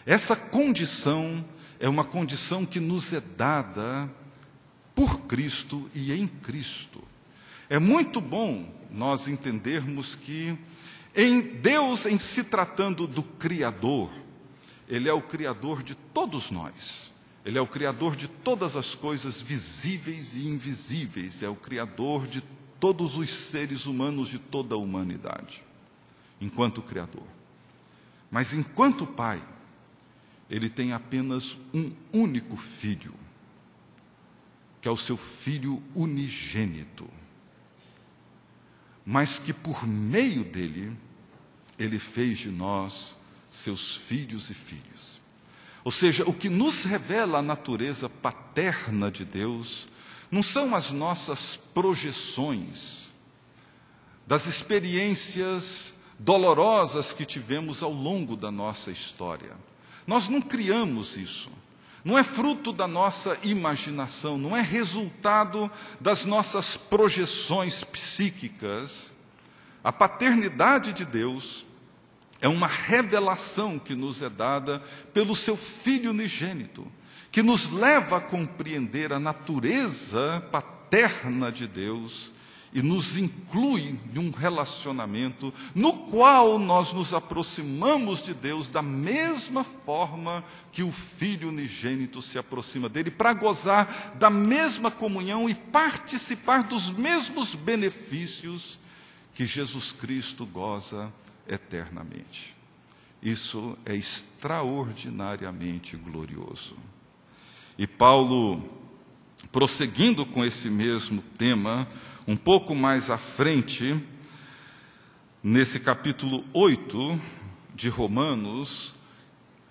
Essa condição é uma condição que nos é dada por Cristo e em Cristo. É muito bom nós entendermos que em Deus, em se tratando do Criador, Ele é o Criador de todos nós. Ele é o Criador de todas as coisas visíveis e invisíveis. É o Criador de todos os seres humanos, de toda a humanidade, enquanto Criador. Mas enquanto Pai, Ele tem apenas um único Filho, que é o seu Filho unigênito, mas que por meio dele, Ele fez de nós seus filhos e filhas. Ou seja, o que nos revela a natureza paterna de Deus não são as nossas projeções das experiências dolorosas que tivemos ao longo da nossa história. Nós não criamos isso. Não é fruto da nossa imaginação, não é resultado das nossas projeções psíquicas. A paternidade de Deus é uma revelação que nos é dada pelo seu Filho unigênito, que nos leva a compreender a natureza paterna de Deus e nos inclui num relacionamento no qual nós nos aproximamos de Deus da mesma forma que o Filho unigênito se aproxima dele, para gozar da mesma comunhão e participar dos mesmos benefícios que Jesus Cristo goza eternamente. Isso é extraordinariamente glorioso. E Paulo, prosseguindo com esse mesmo tema, um pouco mais à frente, nesse capítulo 8 de Romanos,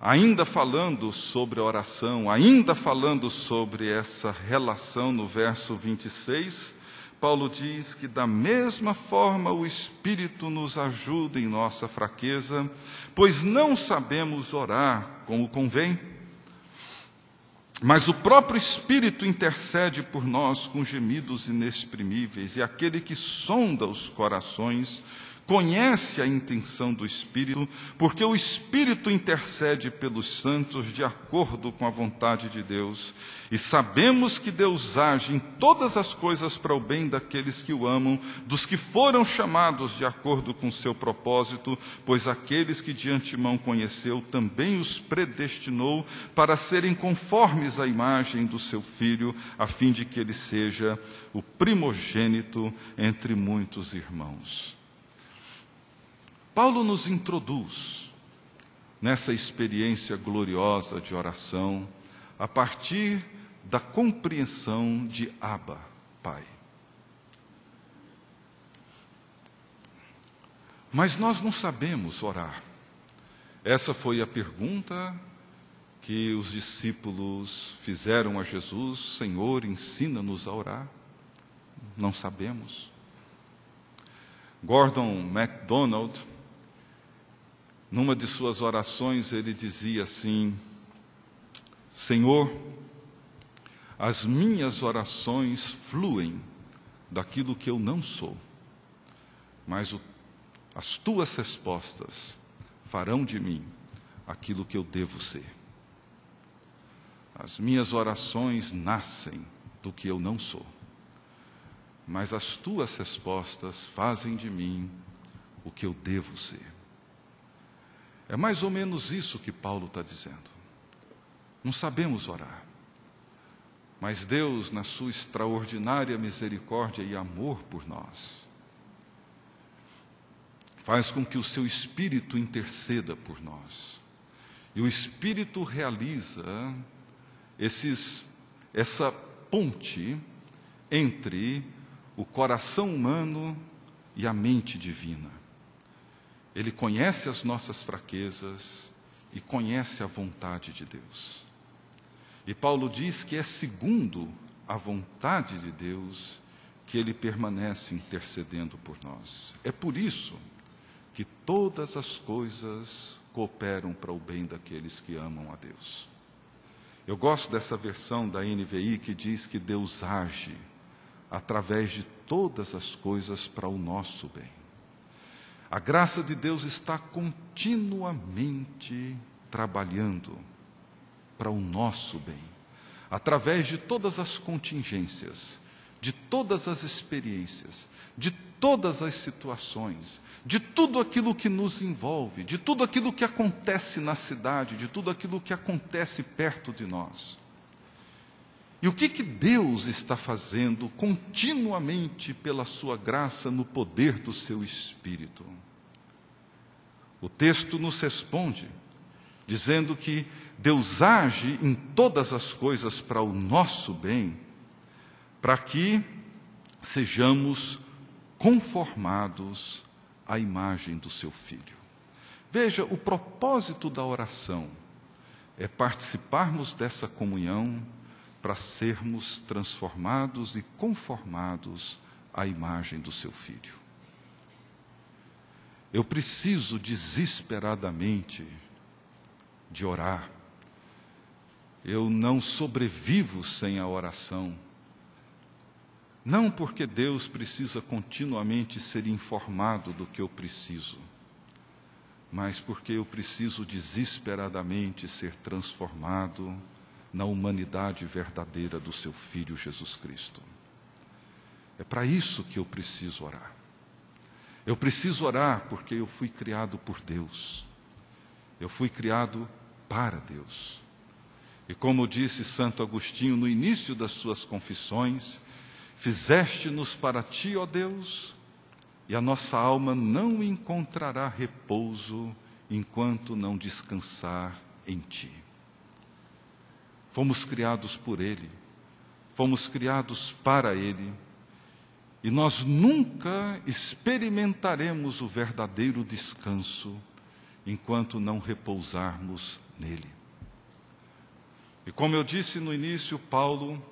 ainda falando sobre a oração, ainda falando sobre essa relação, no verso 26, Paulo diz que da mesma forma o Espírito nos ajuda em nossa fraqueza, pois não sabemos orar como convém, mas o próprio Espírito intercede por nós com gemidos inexprimíveis, e aquele que sonda os corações conhece a intenção do Espírito, porque o Espírito intercede pelos santos de acordo com a vontade de Deus. E sabemos que Deus age em todas as coisas para o bem daqueles que o amam, dos que foram chamados de acordo com seu propósito, pois aqueles que de antemão conheceu também os predestinou para serem conformes à imagem do seu Filho, a fim de que ele seja o primogênito entre muitos irmãos. Paulo nos introduz nessa experiência gloriosa de oração a partir da compreensão de Abba, Pai. Mas nós não sabemos orar. Essa foi a pergunta que os discípulos fizeram a Jesus: Senhor, ensina-nos a orar. Não sabemos. Gordon MacDonald, numa de suas orações, ele dizia assim: Senhor, as minhas orações fluem daquilo que eu não sou, mas as tuas respostas farão de mim aquilo que eu devo ser. As minhas orações nascem do que eu não sou, mas as tuas respostas fazem de mim o que eu devo ser. É mais ou menos isso que Paulo está dizendo. Não sabemos orar, mas Deus, na sua extraordinária misericórdia e amor por nós, faz com que o seu Espírito interceda por nós. E o Espírito realiza essa ponte entre o coração humano e a mente divina. Ele conhece as nossas fraquezas e conhece a vontade de Deus. E Paulo diz que é segundo a vontade de Deus que ele permanece intercedendo por nós. É por isso que todas as coisas cooperam para o bem daqueles que amam a Deus. Eu gosto dessa versão da NVI que diz que Deus age através de todas as coisas para o nosso bem. A graça de Deus está continuamente trabalhando para o nosso bem, através de todas as contingências, de todas as experiências, de todas as situações, de tudo aquilo que nos envolve, de tudo aquilo que acontece na cidade, de tudo aquilo que acontece perto de nós. E o que Deus está fazendo continuamente pela sua graça no poder do seu Espírito? O texto nos responde, dizendo que Deus age em todas as coisas para o nosso bem, para que sejamos conformados à imagem do seu Filho. Veja, o propósito da oração é participarmos dessa comunhão para sermos transformados e conformados à imagem do seu Filho. Eu preciso desesperadamente de orar. Eu não sobrevivo sem a oração. Não porque Deus precisa continuamente ser informado do que eu preciso, mas porque eu preciso desesperadamente ser transformado na humanidade verdadeira do seu Filho Jesus Cristo. É para isso que eu preciso orar. Eu preciso orar porque eu fui criado por Deus. Eu fui criado para Deus. E como disse Santo Agostinho no início das suas confissões, fizeste-nos para ti, ó Deus, e a nossa alma não encontrará repouso enquanto não descansar em ti. Fomos criados por Ele, fomos criados para Ele, e nós nunca experimentaremos o verdadeiro descanso enquanto não repousarmos nele. E como eu disse no início, Paulo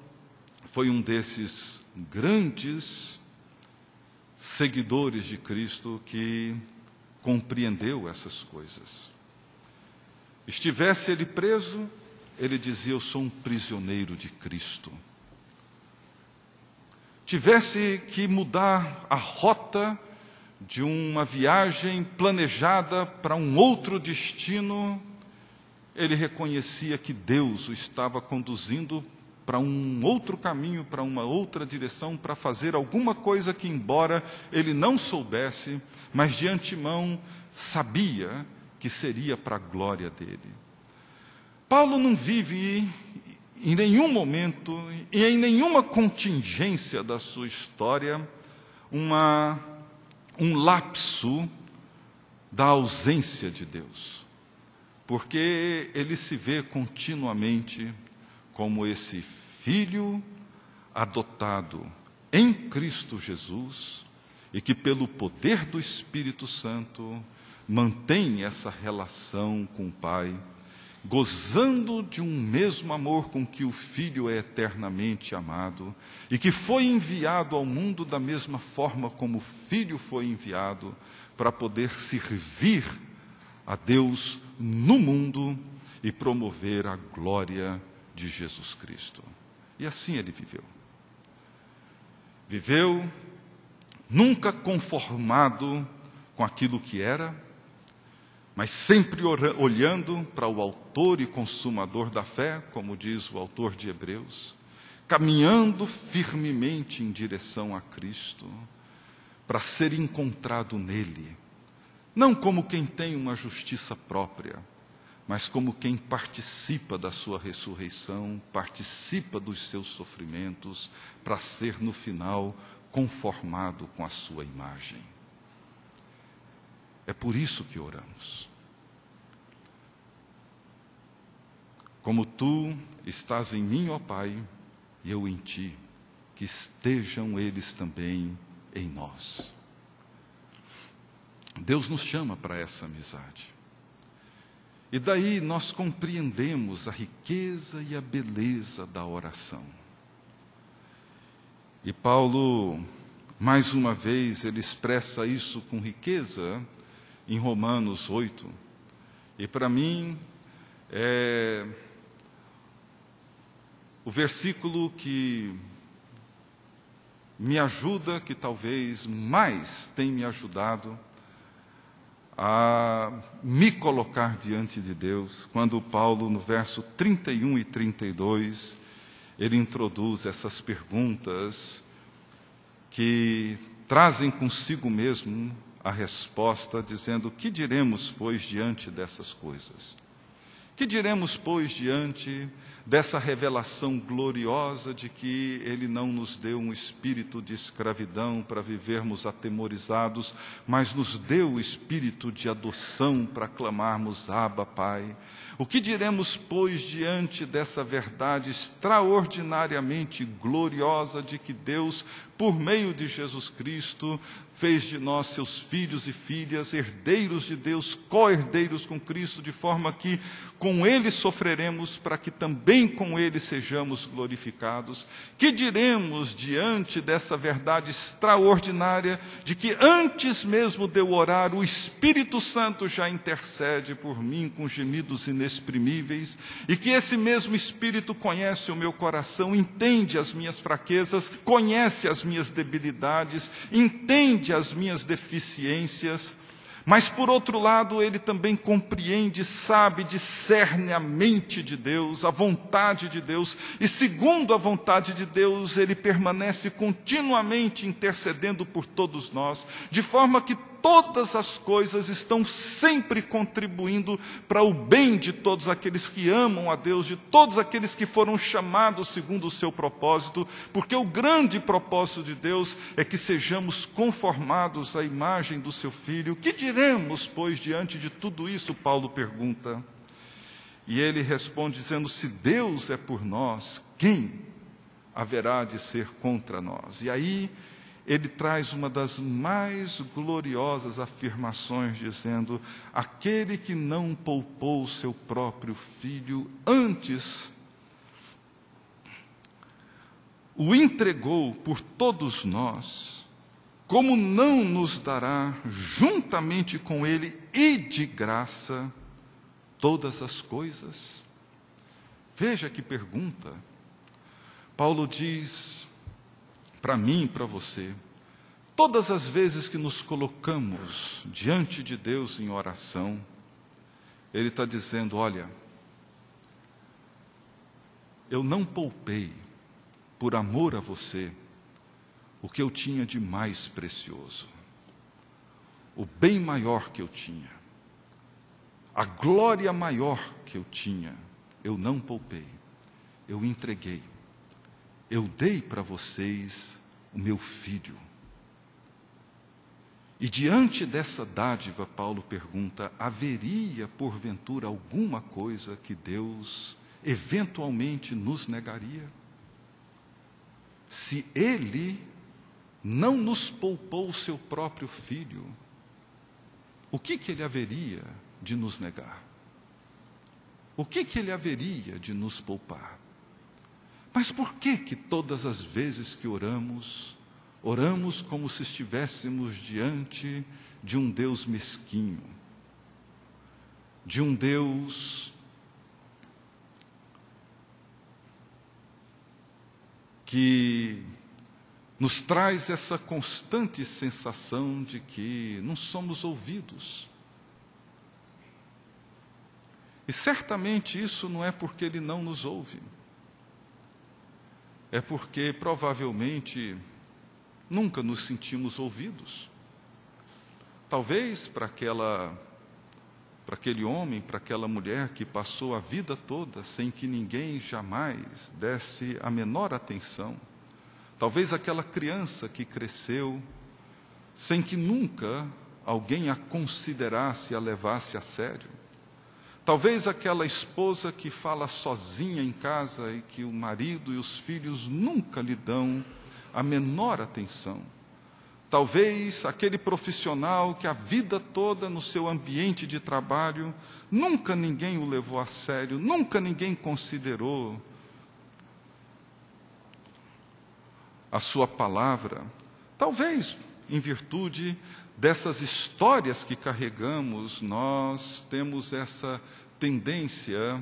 foi um desses grandes seguidores de Cristo que compreendeu essas coisas. Estivesse ele preso, ele dizia: eu sou um prisioneiro de Cristo. Tivesse que mudar a rota de uma viagem planejada para um outro destino, ele reconhecia que Deus o estava conduzindo para um outro caminho, para uma outra direção, para fazer alguma coisa que, embora ele não soubesse, mas de antemão sabia que seria para a glória dele. Paulo não vive em nenhum momento e em nenhuma contingência da sua história um lapso da ausência de Deus, porque ele se vê continuamente como esse filho adotado em Cristo Jesus e que pelo poder do Espírito Santo mantém essa relação com o Pai, gozando de um mesmo amor com que o Filho é eternamente amado e que foi enviado ao mundo da mesma forma como o Filho foi enviado para poder servir a Deus no mundo e promover a glória de Jesus Cristo. E assim ele viveu. Viveu nunca conformado com aquilo que era, mas sempre olhando para o autor e consumador da fé, como diz o autor de Hebreus, caminhando firmemente em direção a Cristo, para ser encontrado nele, não como quem tem uma justiça própria, mas como quem participa da sua ressurreição, participa dos seus sofrimentos, para ser no final conformado com a sua imagem. É por isso que oramos. Como tu estás em mim, ó Pai, e eu em ti, que estejam eles também em nós. Deus nos chama para essa amizade. E daí nós compreendemos a riqueza e a beleza da oração. E Paulo, mais uma vez, ele expressa isso com riqueza em Romanos 8. E para mim, é o versículo que me ajuda, que talvez mais tem me ajudado a me colocar diante de Deus, quando Paulo, no verso 31 e 32, ele introduz essas perguntas que trazem consigo mesmo a resposta, dizendo: que diremos, pois, diante dessas coisas? Que diremos, pois, diante dessa revelação gloriosa de que Ele não nos deu um espírito de escravidão para vivermos atemorizados, mas nos deu o espírito de adoção para clamarmos: Abba, Pai? O que diremos, pois, diante dessa verdade extraordinariamente gloriosa de que Deus, por meio de Jesus Cristo, fez de nós seus filhos e filhas, herdeiros de Deus, co-herdeiros com Cristo, de forma que com Ele sofreremos, para que também com Ele sejamos glorificados? Que diremos diante dessa verdade extraordinária de que antes mesmo de eu orar, o Espírito Santo já intercede por mim com gemidos inexprimíveis, e que esse mesmo Espírito conhece o meu coração, entende as minhas fraquezas, conhece as minhas debilidades, entende as minhas deficiências, mas por outro lado Ele também compreende, sabe, discerne a mente de Deus, a vontade de Deus, e segundo a vontade de Deus Ele permanece continuamente intercedendo por todos nós, de forma que todas as coisas estão sempre contribuindo para o bem de todos aqueles que amam a Deus, de todos aqueles que foram chamados segundo o seu propósito, porque o grande propósito de Deus é que sejamos conformados à imagem do seu Filho. Que diremos, pois, diante de tudo isso? Paulo pergunta. E ele responde dizendo: se Deus é por nós, quem haverá de ser contra nós? E aí ele traz uma das mais gloriosas afirmações, dizendo: aquele que não poupou seu próprio filho, antes o entregou por todos nós, como não nos dará juntamente com ele e de graça todas as coisas? Veja que pergunta. Paulo diz para mim e para você: todas as vezes que nos colocamos diante de Deus em oração, Ele está dizendo: olha, eu não poupei, por amor a você, o que eu tinha de mais precioso, o bem maior que eu tinha, a glória maior que eu tinha, eu não poupei, eu entreguei. Eu dei para vocês o meu filho. E diante dessa dádiva, Paulo pergunta: haveria porventura alguma coisa que Deus eventualmente nos negaria? Se Ele não nos poupou o seu próprio filho, o que Ele haveria de nos negar? O que Ele haveria de nos poupar? Mas por que todas as vezes que oramos, oramos como se estivéssemos diante de um Deus mesquinho, de um Deus que nos traz essa constante sensação de que não somos ouvidos? E certamente isso não é porque Ele não nos ouve. É porque, provavelmente, nunca nos sentimos ouvidos. Talvez para aquele homem, para aquela mulher que passou a vida toda sem que ninguém jamais desse a menor atenção. Talvez aquela criança que cresceu sem que nunca alguém a considerasse e a levasse a sério. Talvez aquela esposa que fala sozinha em casa e que o marido e os filhos nunca lhe dão a menor atenção. Talvez aquele profissional que a vida toda no seu ambiente de trabalho, nunca ninguém o levou a sério, nunca ninguém considerou a sua palavra. Talvez, em virtude dessas histórias que carregamos, nós temos essa tendência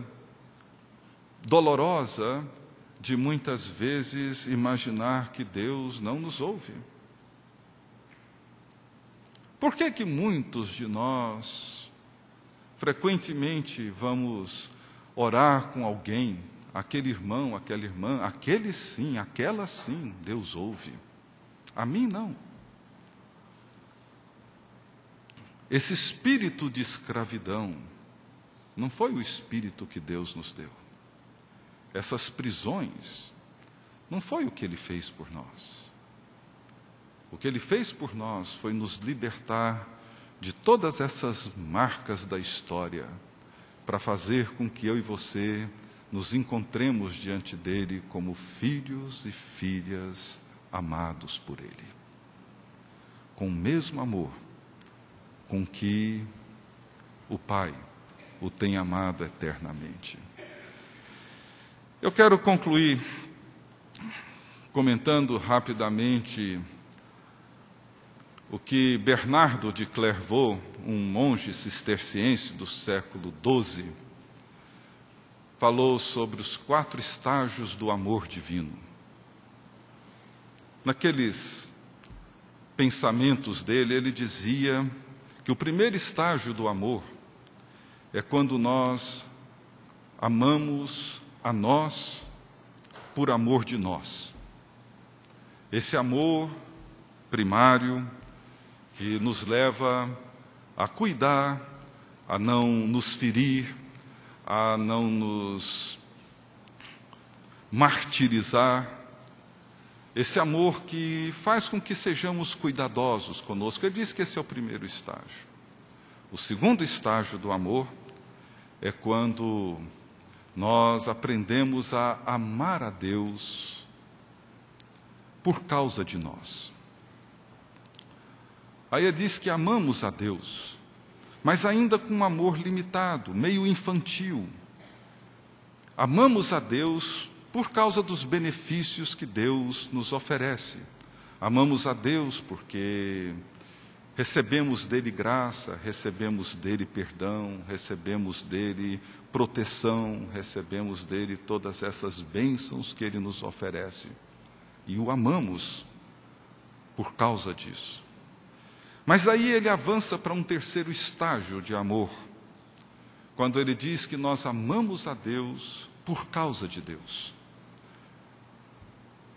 dolorosa de muitas vezes imaginar que Deus não nos ouve. Por que que muitos de nós frequentemente vamos orar com alguém, aquele irmão, aquela irmã, aquele sim, aquela sim, Deus ouve, a mim não? Esse espírito de escravidão não foi o espírito que Deus nos deu. Essas prisões não foi o que Ele fez por nós. O que Ele fez por nós foi nos libertar de todas essas marcas da história, para fazer com que eu e você nos encontremos diante dEle como filhos e filhas amados por Ele, com o mesmo amor com que o Pai o tem amado eternamente. Eu quero concluir comentando rapidamente o que Bernardo de Clairvaux, um monge cisterciense do século XII, falou sobre os 4 estágios do amor divino. Naqueles pensamentos dele, ele dizia que o primeiro estágio do amor é quando nós amamos a nós por amor de nós. Esse amor primário que nos leva a cuidar, a não nos ferir, a não nos martirizar. Esse amor que faz com que sejamos cuidadosos conosco. Ele diz que esse é o primeiro estágio. O segundo estágio do amor é quando nós aprendemos a amar a Deus por causa de nós. Aí ele diz que amamos a Deus, mas ainda com um amor limitado, meio infantil. Amamos a Deus por causa dos benefícios que Deus nos oferece. Amamos a Deus porque recebemos dele graça, recebemos dele perdão, recebemos dele proteção, recebemos dele todas essas bênçãos que ele nos oferece. E o amamos por causa disso. Mas aí ele avança para um terceiro estágio de amor, quando ele diz que nós amamos a Deus por causa de Deus.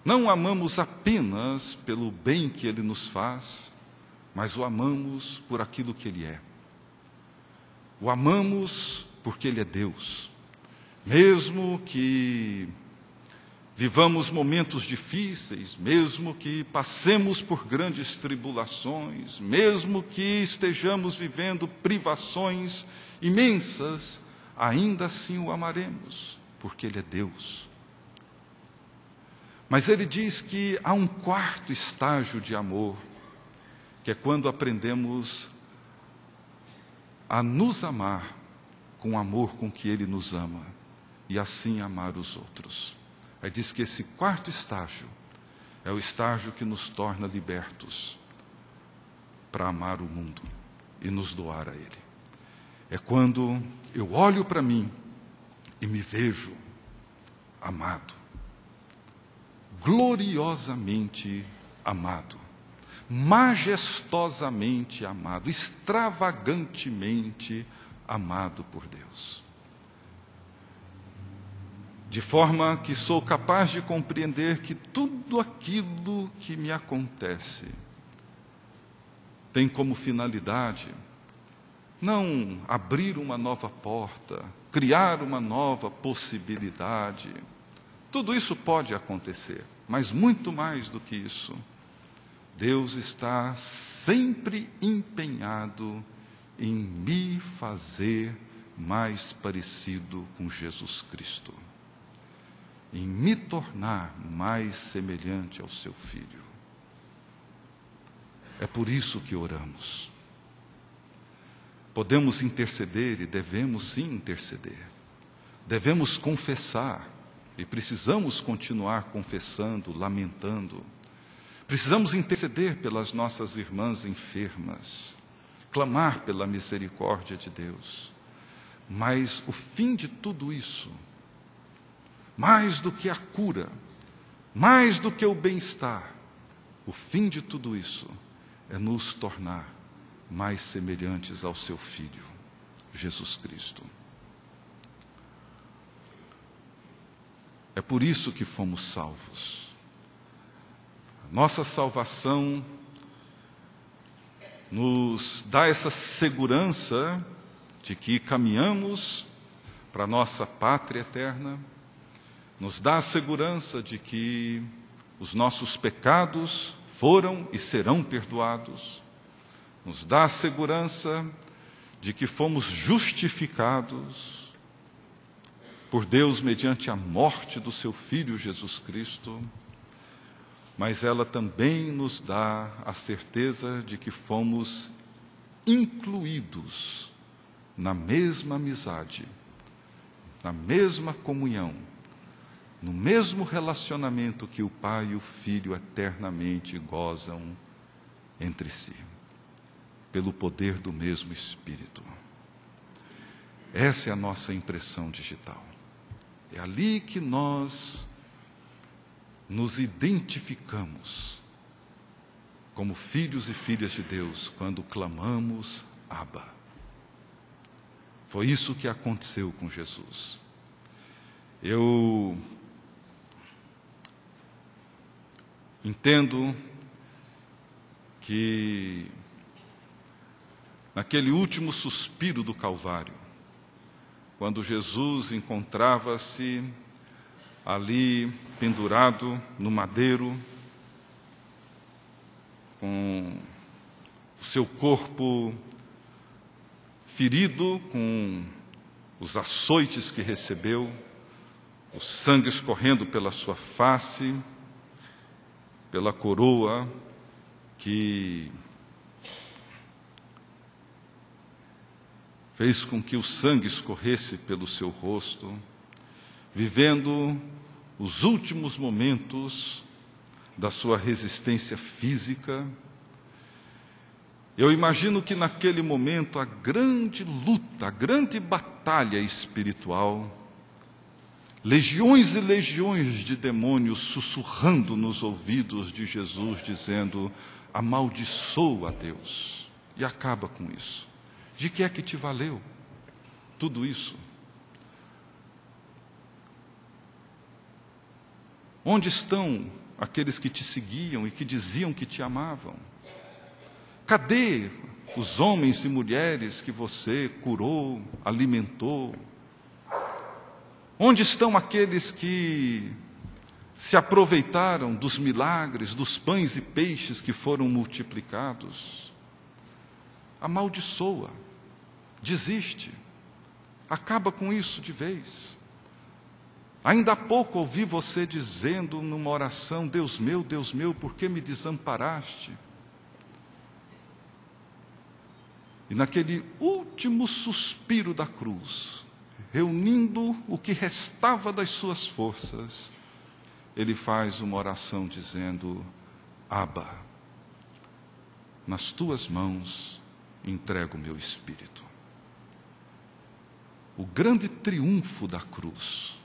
Não amamos apenas pelo bem que Ele nos faz, mas o amamos por aquilo que Ele é. O amamos porque Ele é Deus. Mesmo que vivamos momentos difíceis, mesmo que passemos por grandes tribulações, mesmo que estejamos vivendo privações imensas, ainda assim o amaremos, porque Ele é Deus. Mas ele diz que há um quarto estágio de amor, que é quando aprendemos a nos amar com o amor com que Ele nos ama, e assim amar os outros. Aí diz que esse quarto estágio é o estágio que nos torna libertos para amar o mundo e nos doar a Ele. É quando eu olho para mim e me vejo amado, gloriosamente amado, majestosamente amado, extravagantemente amado por Deus. De forma que sou capaz de compreender que tudo aquilo que me acontece tem como finalidade não abrir uma nova porta, criar uma nova possibilidade. Tudo isso pode acontecer, mas muito mais do que isso, Deus está sempre empenhado em me fazer mais parecido com Jesus Cristo, em me tornar mais semelhante ao seu Filho. É por isso que oramos. Podemos interceder e devemos sim interceder. Devemos confessar e precisamos continuar confessando, lamentando. Precisamos interceder pelas nossas irmãs enfermas, clamar pela misericórdia de Deus. Mas o fim de tudo isso, mais do que a cura, mais do que o bem-estar, o fim de tudo isso é nos tornar mais semelhantes ao seu Filho, Jesus Cristo. É por isso que fomos salvos. A nossa salvação nos dá essa segurança de que caminhamos para a nossa pátria eterna, nos dá a segurança de que os nossos pecados foram e serão perdoados, nos dá a segurança de que fomos justificados por Deus mediante a morte do seu Filho Jesus Cristo, mas ela também nos dá a certeza de que fomos incluídos na mesma amizade, na mesma comunhão, no mesmo relacionamento que o Pai e o Filho eternamente gozam entre si, pelo poder do mesmo Espírito. Essa é a nossa impressão digital. É ali que nós nos identificamos como filhos e filhas de Deus, quando clamamos Abba. Foi isso que aconteceu com Jesus. Eu entendo que naquele último suspiro do Calvário, quando Jesus encontrava-se ali pendurado no madeiro, com o seu corpo ferido com os açoites que recebeu, o sangue escorrendo pela sua face, pela coroa que fez com que o sangue escorresse pelo seu rosto, vivendo os últimos momentos da sua resistência física. Eu imagino que naquele momento a grande luta, a grande batalha espiritual, legiões e legiões de demônios sussurrando nos ouvidos de Jesus, dizendo: amaldiçoa a Deus e acaba com isso. De que é que te valeu tudo isso? Onde estão aqueles que te seguiam e que diziam que te amavam? Cadê os homens e mulheres que você curou, alimentou? Onde estão aqueles que se aproveitaram dos milagres, dos pães e peixes que foram multiplicados? Amaldiçoa, desiste, acaba com isso de vez. Ainda há pouco ouvi você dizendo numa oração: Deus meu, por que me desamparaste? E naquele último suspiro da cruz, reunindo o que restava das suas forças, ele faz uma oração dizendo: Abba, nas tuas mãos entrego o meu espírito. O grande triunfo da cruz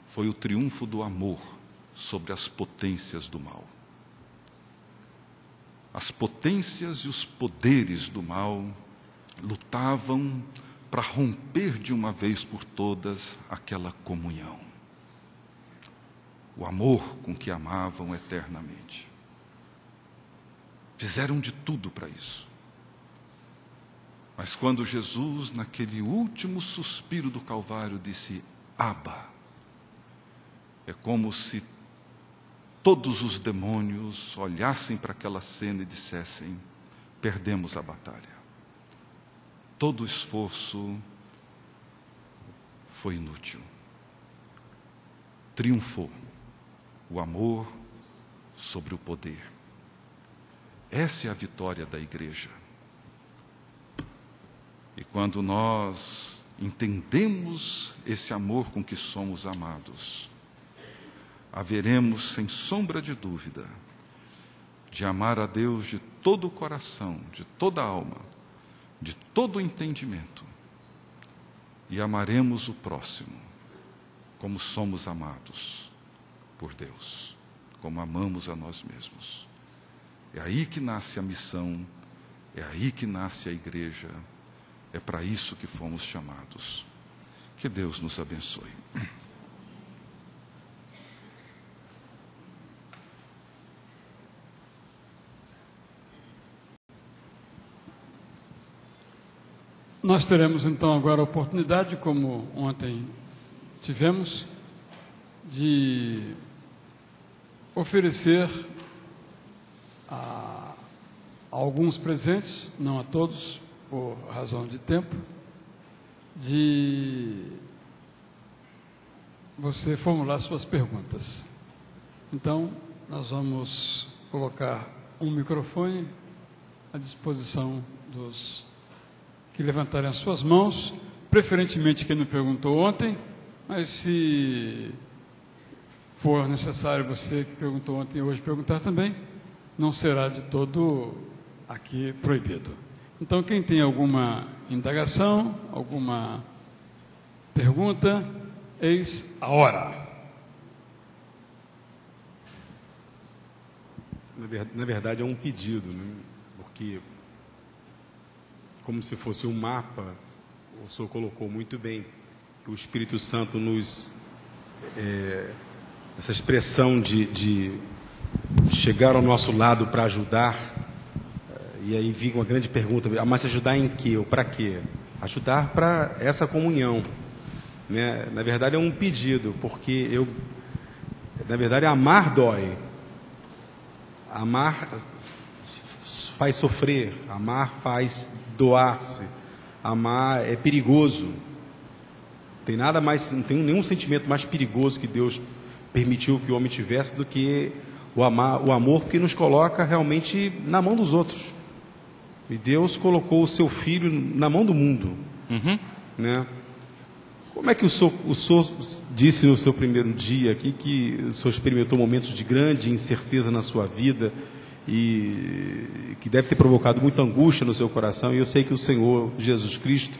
foi o triunfo do amor sobre as potências do mal. As potências e os poderes do mal lutavam para romper de uma vez por todas aquela comunhão. O amor com que amavam eternamente. Fizeram de tudo para isso. Mas quando Jesus, naquele último suspiro do Calvário, disse: Abba, é como se todos os demônios olhassem para aquela cena e dissessem: perdemos a batalha. Todo o esforço foi inútil. Triunfou o amor sobre o poder. Essa é a vitória da igreja. E quando nós entendemos esse amor com que somos amados, haveremos, sem sombra de dúvida, de amar a Deus de todo o coração, de toda a alma, de todo o entendimento, e amaremos o próximo como somos amados por Deus, como amamos a nós mesmos. É aí que nasce a missão É aí que nasce a igreja. É para isso que fomos chamados. Que Deus nos abençoe.
Nós teremos então agora a oportunidade, como ontem tivemos, de oferecer a alguns presentes, não a todos, por razão de tempo, de você formular suas perguntas. Então, nós vamos colocar um microfone à disposição dos que levantarem as suas mãos, preferentemente quem não perguntou ontem, mas se for necessário você que perguntou ontem e hoje perguntar também, não será de todo aqui proibido. Então, quem tem alguma indagação, alguma pergunta, eis a hora.
Na verdade, é um pedido, né? Porque, como se fosse um mapa, o senhor colocou muito bem, que o Espírito Santo nos... essa expressão de chegar ao nosso lado para ajudar, e aí vem uma grande pergunta, mas ajudar em quê ou para quê? Ajudar para essa comunhão, né? Na verdade é um pedido, porque na verdade amar dói, amar faz sofrer, amar faz doar-se, amar é perigoso, não tem nenhum sentimento mais perigoso que Deus permitiu que o homem tivesse do que o amor, porque nos coloca realmente na mão dos outros. E Deus colocou o seu Filho na mão do mundo. Né? Como é que o senhor disse no seu primeiro dia aqui que o senhor experimentou momentos de grande incerteza na sua vida e que deve ter provocado muita angústia no seu coração, e eu sei que o Senhor Jesus Cristo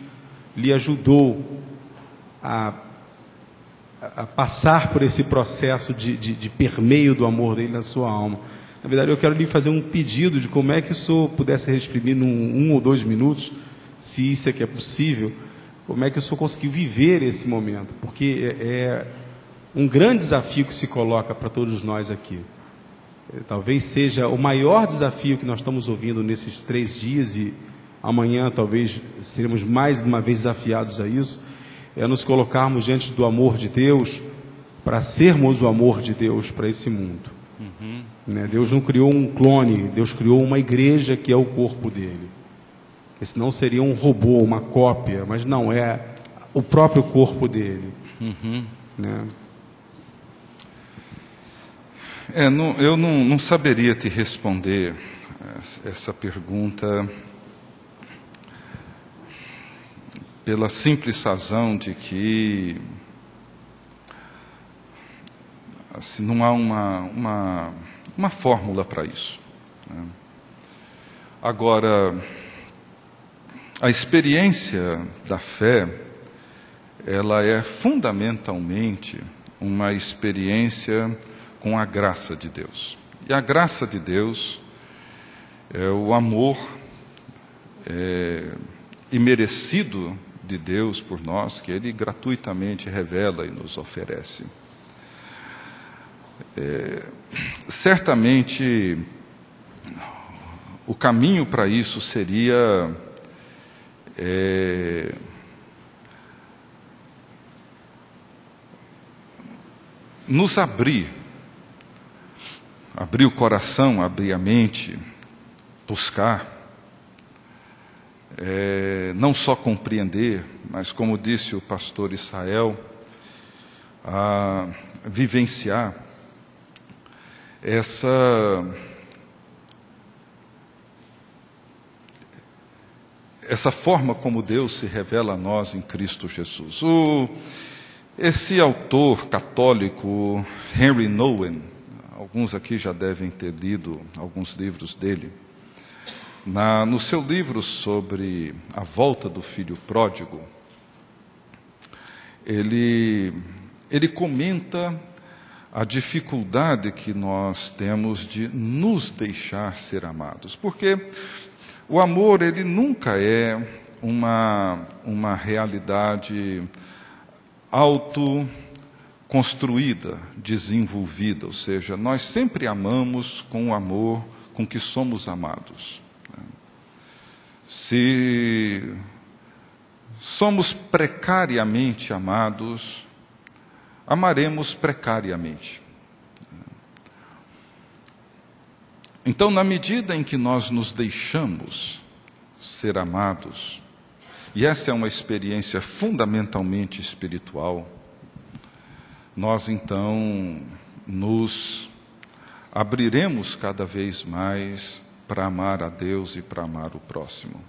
lhe ajudou a passar por esse processo de permeio do amor dele na sua alma. Na verdade, eu quero lhe fazer um pedido de como é que o senhor pudesse exprimir num 1 ou 2 minutos, se isso é que é possível, como é que o senhor conseguiu viver esse momento, porque é um grande desafio que se coloca para todos nós aqui. Talvez seja o maior desafio que nós estamos ouvindo nesses 3 dias, e amanhã talvez seremos mais uma vez desafiados a isso, é nos colocarmos diante do amor de Deus, para sermos o amor de Deus para esse mundo. Né? Deus não criou um clone, Deus criou uma igreja que é o corpo dele. Porque senão seria um robô, uma cópia, mas não, é o próprio corpo dele. Né?
Eu não saberia te responder essa pergunta pela simples razão de que assim, não há uma fórmula para isso, né? Agora, a experiência da fé, ela é fundamentalmente uma experiência com a graça de Deus. E a graça de Deus é o amor imerecido de Deus por nós, que Ele gratuitamente revela e nos oferece. Certamente, o caminho para isso seria nos abrir o coração, abrir a mente, buscar, não só compreender, mas, como disse o pastor Israel, a vivenciar essa forma como Deus se revela a nós em Cristo Jesus. Esse autor católico, Henry Nouwen, alguns aqui já devem ter lido alguns livros dele, no seu livro sobre a volta do filho pródigo, ele comenta a dificuldade que nós temos de nos deixar ser amados, porque O amor, ele nunca é uma realidade autoconstruída, desenvolvida, ou seja, nós sempre amamos com o amor com que somos amados. Se somos precariamente amados, amaremos precariamente. Então, na medida em que nós nos deixamos ser amados, e essa é uma experiência fundamentalmente espiritual, nós então nos abriremos cada vez mais para amar a Deus e para amar o próximo.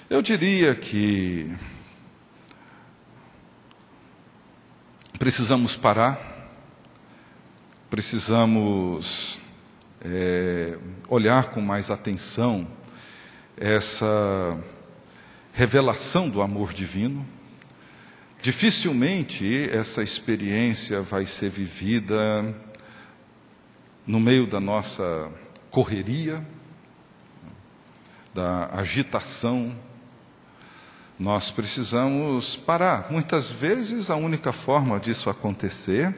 Eu diria que precisamos parar, precisamos olhar com mais atenção essa revelação do amor divino. Dificilmente essa experiência vai ser vivida no meio da nossa correria, da agitação. Nós precisamos parar. Muitas vezes a única forma disso acontecer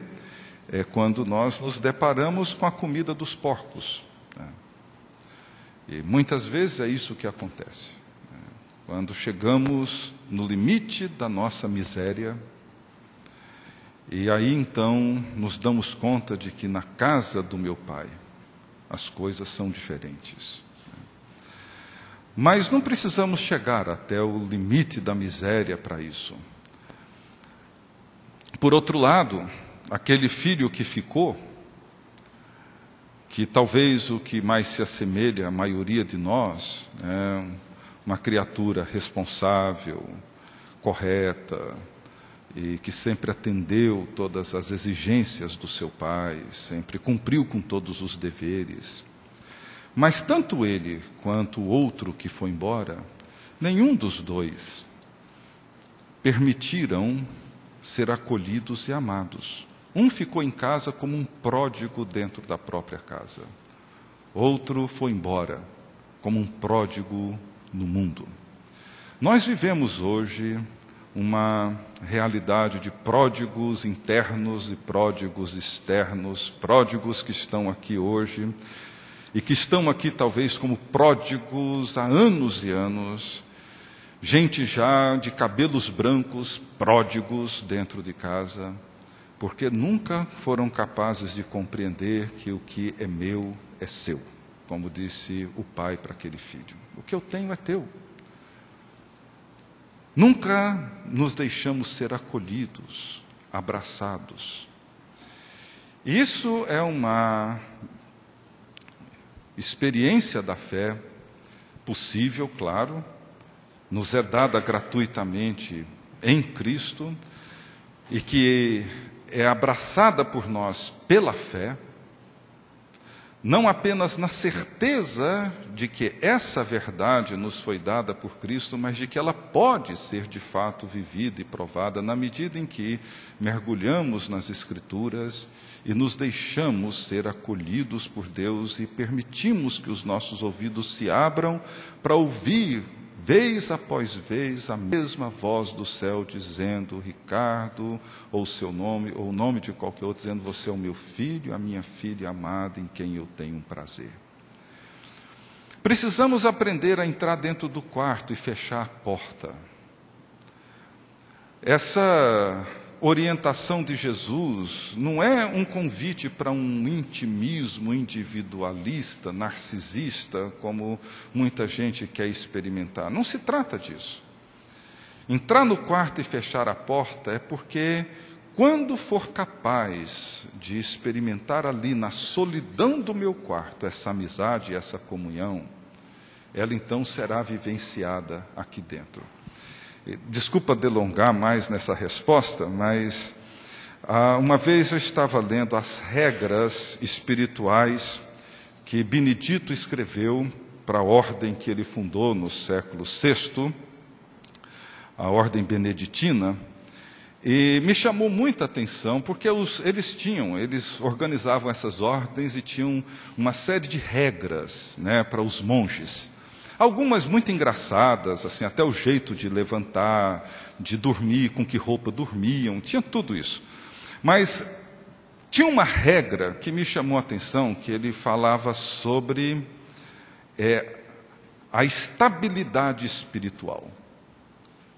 é quando nós nos deparamos com a comida dos porcos. E muitas vezes é isso que acontece. Quando chegamos no limite da nossa miséria, e aí então nos damos conta de que na casa do meu Pai as coisas são diferentes. Mas não precisamos chegar até o limite da miséria para isso. Por outro lado, aquele filho que ficou, que talvez o que mais se assemelha à maioria de nós, é uma criatura responsável, correta, e que sempre atendeu todas as exigências do seu pai, sempre cumpriu com todos os deveres. Mas tanto ele quanto o outro que foi embora, nenhum dos dois permitiram ser acolhidos e amados. Um ficou em casa como um pródigo dentro da própria casa. Outro foi embora como um pródigo no mundo. Nós vivemos hoje uma realidade de pródigos internos e pródigos externos, pródigos que estão aqui hoje e que estão aqui talvez como pródigos há anos e anos, gente já de cabelos brancos, pródigos dentro de casa, porque nunca foram capazes de compreender que o que é meu é seu, como disse o pai para aquele filho. O que eu tenho é teu. Nunca nos deixamos ser acolhidos, abraçados. Isso é uma experiência da fé possível, claro, nos é dada gratuitamente em Cristo e que é abraçada por nós pela fé, não apenas na certeza de que essa verdade nos foi dada por Cristo, mas de que ela pode ser de fato vivida e provada na medida em que mergulhamos nas Escrituras e nos deixamos ser acolhidos por Deus e permitimos que os nossos ouvidos se abram para ouvir, vez após vez, a mesma voz do céu dizendo, Ricardo, ou seu nome, ou o nome de qualquer outro, dizendo, você é o meu filho, a minha filha amada, em quem eu tenho um prazer. Precisamos aprender a entrar dentro do quarto e fechar a porta. Essa orientação de Jesus não é um convite para um intimismo individualista, narcisista, como muita gente quer experimentar. Não se trata disso. Entrar no quarto e fechar a porta é porque, quando for capaz de experimentar ali, na solidão do meu quarto, essa amizade, essa comunhão, ela então será vivenciada aqui dentro. Desculpa delongar mais nessa resposta, mas uma vez eu estava lendo as regras espirituais que Benedito escreveu para a ordem que ele fundou no século VI, a ordem beneditina, e me chamou muita atenção, porque eles organizavam essas ordens e tinham uma série de regras, para os monges. Algumas muito engraçadas, assim, até o jeito de levantar, de dormir, com que roupa dormiam, tinha tudo isso. Mas tinha uma regra que me chamou a atenção, que ele falava sobre a estabilidade espiritual.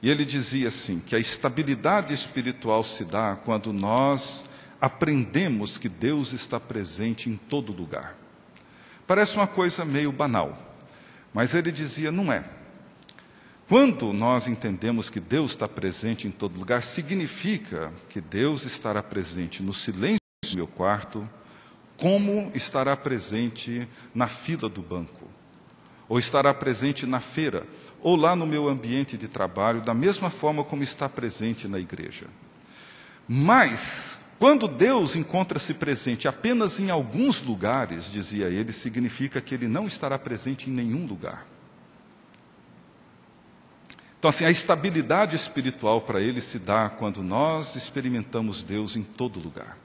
E ele dizia assim, que a estabilidade espiritual se dá quando nós aprendemos que Deus está presente em todo lugar. Parece uma coisa meio banal, mas ele dizia, não é. Quando nós entendemos que Deus está presente em todo lugar, significa que Deus estará presente no silêncio do meu quarto, como estará presente na fila do banco, ou estará presente na feira, ou lá no meu ambiente de trabalho, da mesma forma como está presente na igreja. Mas, quando Deus encontra-se presente apenas em alguns lugares, dizia ele, significa que Ele não estará presente em nenhum lugar. Então, assim, a estabilidade espiritual para ele se dá quando nós experimentamos Deus em todo lugar.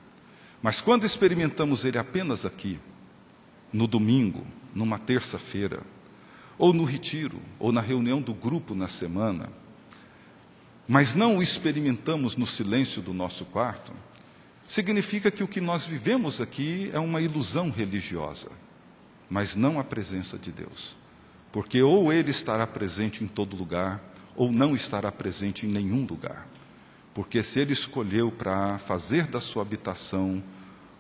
Mas quando experimentamos Ele apenas aqui, no domingo, numa terça-feira, ou no retiro, ou na reunião do grupo na semana, mas não o experimentamos no silêncio do nosso quarto, significa que o que nós vivemos aqui é uma ilusão religiosa, mas não a presença de Deus. Porque ou Ele estará presente em todo lugar, ou não estará presente em nenhum lugar. Porque se Ele escolheu para fazer da sua habitação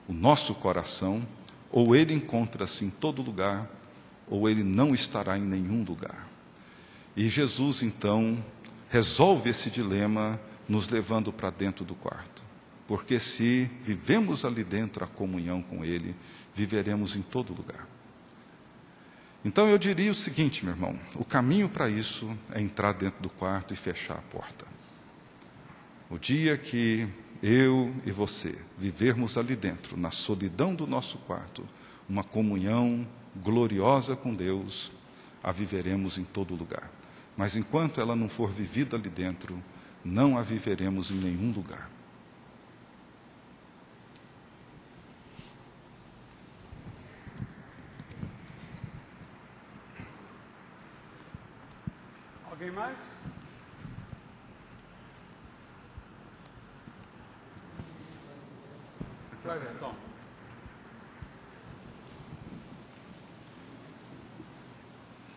o nosso coração, ou Ele encontra-se em todo lugar, ou Ele não estará em nenhum lugar. E Jesus, então, resolve esse dilema, nos levando para dentro do quarto. Porque se vivemos ali dentro a comunhão com Ele, viveremos em todo lugar. Então eu diria o seguinte, meu irmão, o caminho para isso é entrar dentro do quarto e fechar a porta. O dia que eu e você vivermos ali dentro, na solidão do nosso quarto, uma comunhão gloriosa com Deus, a viveremos em todo lugar. Mas enquanto ela não for vivida ali dentro, não a viveremos em nenhum lugar.
Alguém mais? Vai ver, Tom.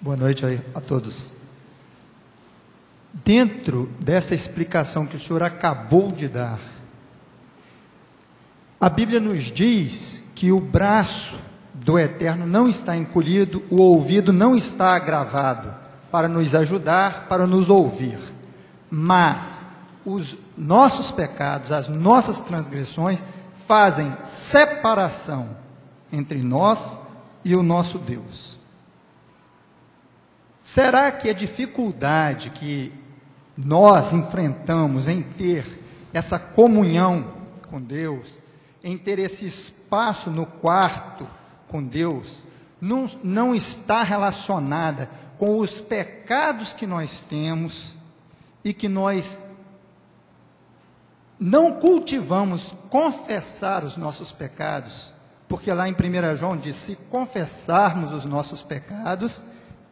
Boa noite a todos. Dentro dessa explicação que o senhor acabou de dar, a Bíblia nos diz que o braço do Eterno não está encolhido, o ouvido não está agravado, para nos ajudar, para nos ouvir. Mas os nossos pecados, as nossas transgressões, fazem separação entre nós e o nosso Deus. Será que a dificuldade que nós enfrentamos em ter essa comunhão com Deus, em ter esse espaço no quarto com Deus, não está relacionada com os pecados que nós temos e que nós não cultivamos confessar os nossos pecados? Porque lá em 1 João diz, se confessarmos os nossos pecados,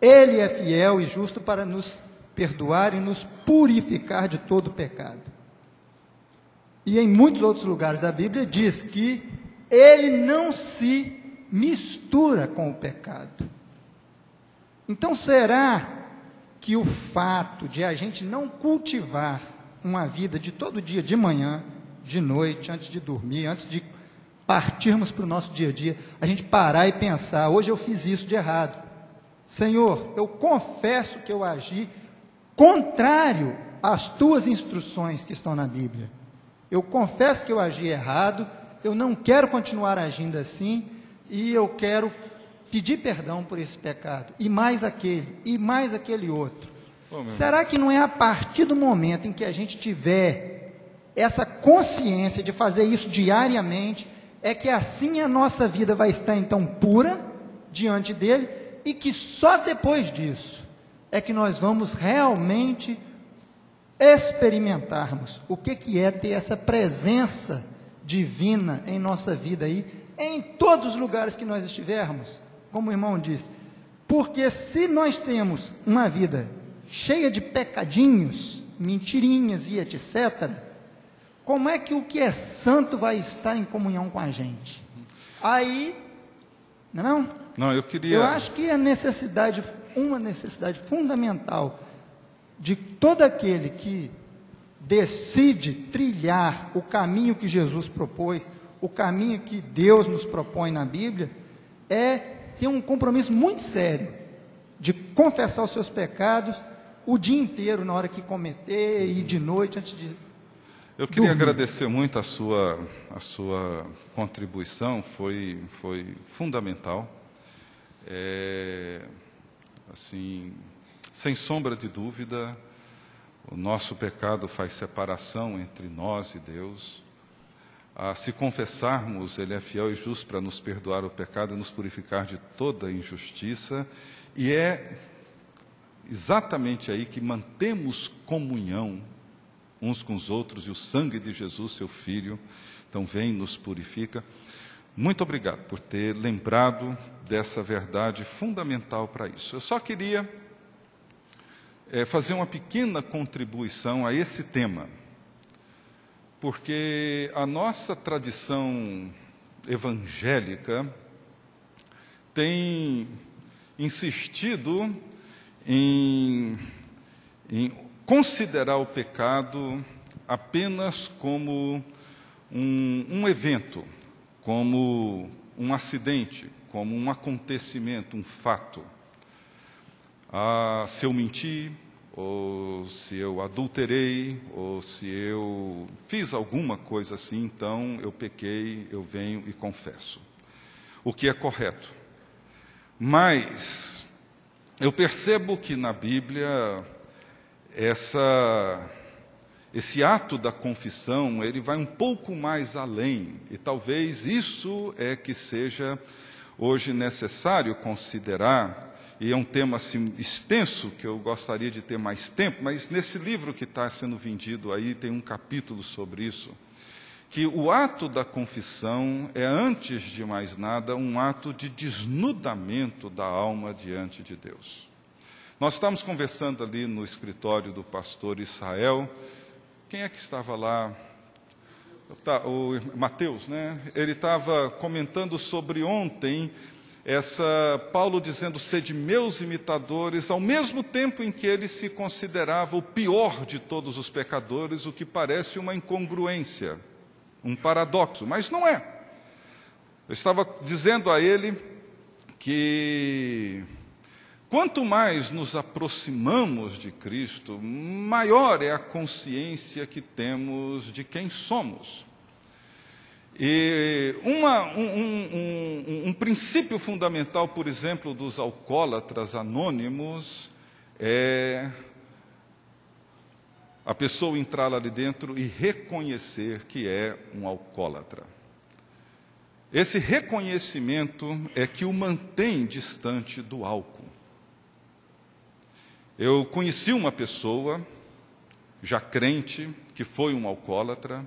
Ele é fiel e justo para nos perdoar e nos purificar de todo pecado. E em muitos outros lugares da Bíblia diz que Ele não se mistura com o pecado. Então será que o fato de a gente não cultivar uma vida de todo dia, de manhã, de noite, antes de dormir, antes de partirmos para o nosso dia a dia, a gente parar e pensar, hoje eu fiz isso de errado. Senhor, eu confesso que eu agi contrário às tuas instruções que estão na Bíblia. Eu confesso que eu agi errado, eu não quero continuar agindo assim, e eu quero pedir perdão por esse pecado, e mais aquele outro. Será que não é a partir do momento em que a gente tiver essa consciência de fazer isso diariamente, é que assim a nossa vida vai estar então pura diante dele, e que só depois disso é que nós vamos realmente experimentarmos o que é ter essa presença divina em nossa vida aí, em todos os lugares que nós estivermos. Como o irmão disse, Porque se nós temos uma vida cheia de pecadinhos, mentirinhas e etc., como é que o que é santo vai estar em comunhão com a gente? Aí, não?
Não,
Eu acho que uma necessidade fundamental de todo aquele que decide trilhar o caminho que Jesus propôs, o caminho que Deus nos propõe na Bíblia, é ter um compromisso muito sério de confessar os seus pecados o dia inteiro, na hora que cometer, e de noite, antes de
Eu queria
dormir.
agradecer muito a sua contribuição, foi fundamental. Assim, sem sombra de dúvida, o nosso pecado faz separação entre nós e Deus. Se confessarmos, Ele é fiel e justo para nos perdoar o pecado e nos purificar de toda injustiça, e é exatamente aí que mantemos comunhão uns com os outros, e o sangue de Jesus, seu Filho, então vem e nos purifica. Muito obrigado por ter lembrado dessa verdade fundamental para isso. Eu só queria fazer uma pequena contribuição a esse tema, porque a nossa tradição evangélica tem insistido em considerar o pecado apenas como um evento, como um acidente, como um acontecimento, um fato. Se eu menti, ou se eu adulterei, ou se eu fiz alguma coisa assim, então eu pequei, eu venho e confesso. O que é correto. Mas eu percebo que na Bíblia esse ato da confissão, ele vai um pouco mais além, e talvez isso é que seja hoje necessário considerar, e é um tema assim, extenso, que eu gostaria de ter mais tempo, mas nesse livro que está sendo vendido aí, tem um capítulo sobre isso, que o ato da confissão é, antes de mais nada, um ato de desnudamento da alma diante de Deus. Nós estávamos conversando ali no escritório do pastor Israel. Quem é que estava lá? O Mateus, né? Ele estava comentando sobre ontem, Paulo dizendo: sede meus imitadores, ao mesmo tempo em que ele se considerava o pior de todos os pecadores, o que parece uma incongruência, um paradoxo, mas não é. Eu estava dizendo a ele que quanto mais nos aproximamos de Cristo, maior é a consciência que temos de quem somos. E um princípio fundamental, por exemplo, dos alcoólatras anônimos, é a pessoa entrar lá de dentro e reconhecer que é um alcoólatra. Esse reconhecimento é que o mantém distante do álcool. Eu conheci uma pessoa, já crente, que foi um alcoólatra,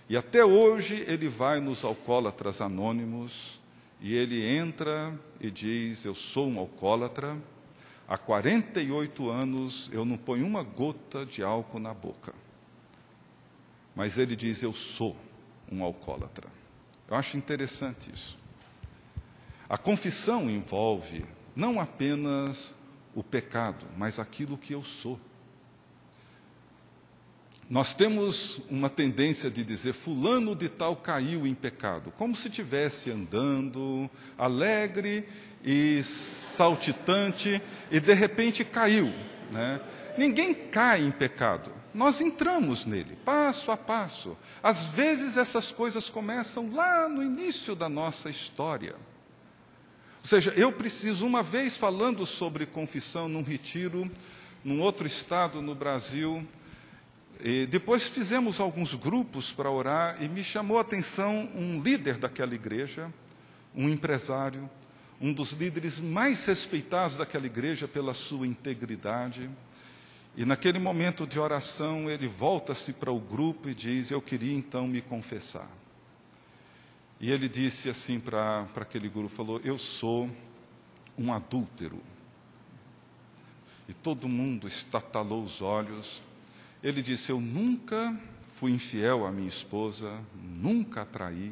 e até hoje ele vai nos alcoólatras anônimos, e ele entra e diz: eu sou um alcoólatra, há 48 anos eu não ponho uma gota de álcool na boca. Mas ele diz: eu sou um alcoólatra. Eu acho interessante isso. A confissão envolve não apenas o pecado, mas aquilo que eu sou. Nós temos uma tendência de dizer: fulano de tal caiu em pecado, como se estivesse andando alegre e saltitante e de repente caiu, né? Ninguém cai em pecado, nós entramos nele, passo a passo. Às vezes essas coisas começam lá no início da nossa história. Ou seja, eu preciso, uma vez falando sobre confissão num retiro, num outro estado no Brasil, e depois fizemos alguns grupos para orar, e me chamou a atenção um líder daquela igreja, um empresário, um dos líderes mais respeitados daquela igreja pela sua integridade. E naquele momento de oração, ele volta-se para o grupo e diz: eu queria então me confessar. E ele disse assim para aquele grupo, falou: eu sou um adúltero, e todo mundo estatalou os olhos. Ele disse: eu nunca fui infiel à minha esposa, nunca a traí,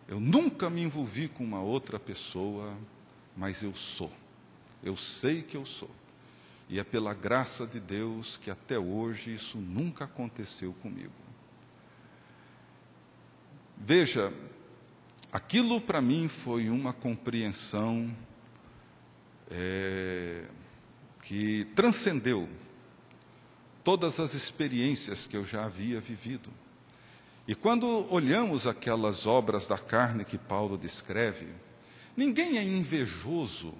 eu nunca me envolvi com uma outra pessoa, mas eu sei que eu sou. E é pela graça de Deus que até hoje isso nunca aconteceu comigo. Veja, aquilo para mim foi uma compreensão que transcendeu todas as experiências que eu já havia vivido. E quando olhamos aquelas obras da carne que Paulo descreve, ninguém é invejoso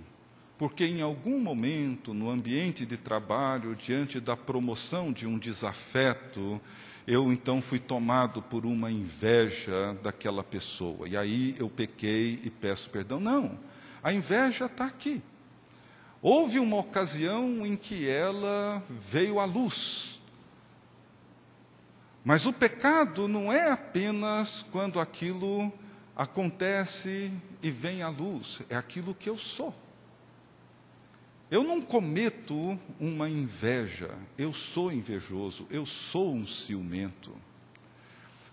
porque em algum momento, no ambiente de trabalho, diante da promoção de um desafeto, eu então fui tomado por uma inveja daquela pessoa. E aí eu pequei e peço perdão. Não, a inveja está aqui. Houve uma ocasião em que ela veio à luz. Mas o pecado não é apenas quando aquilo acontece e vem à luz, é aquilo que eu sou. Eu não cometo uma inveja, eu sou invejoso, eu sou um ciumento.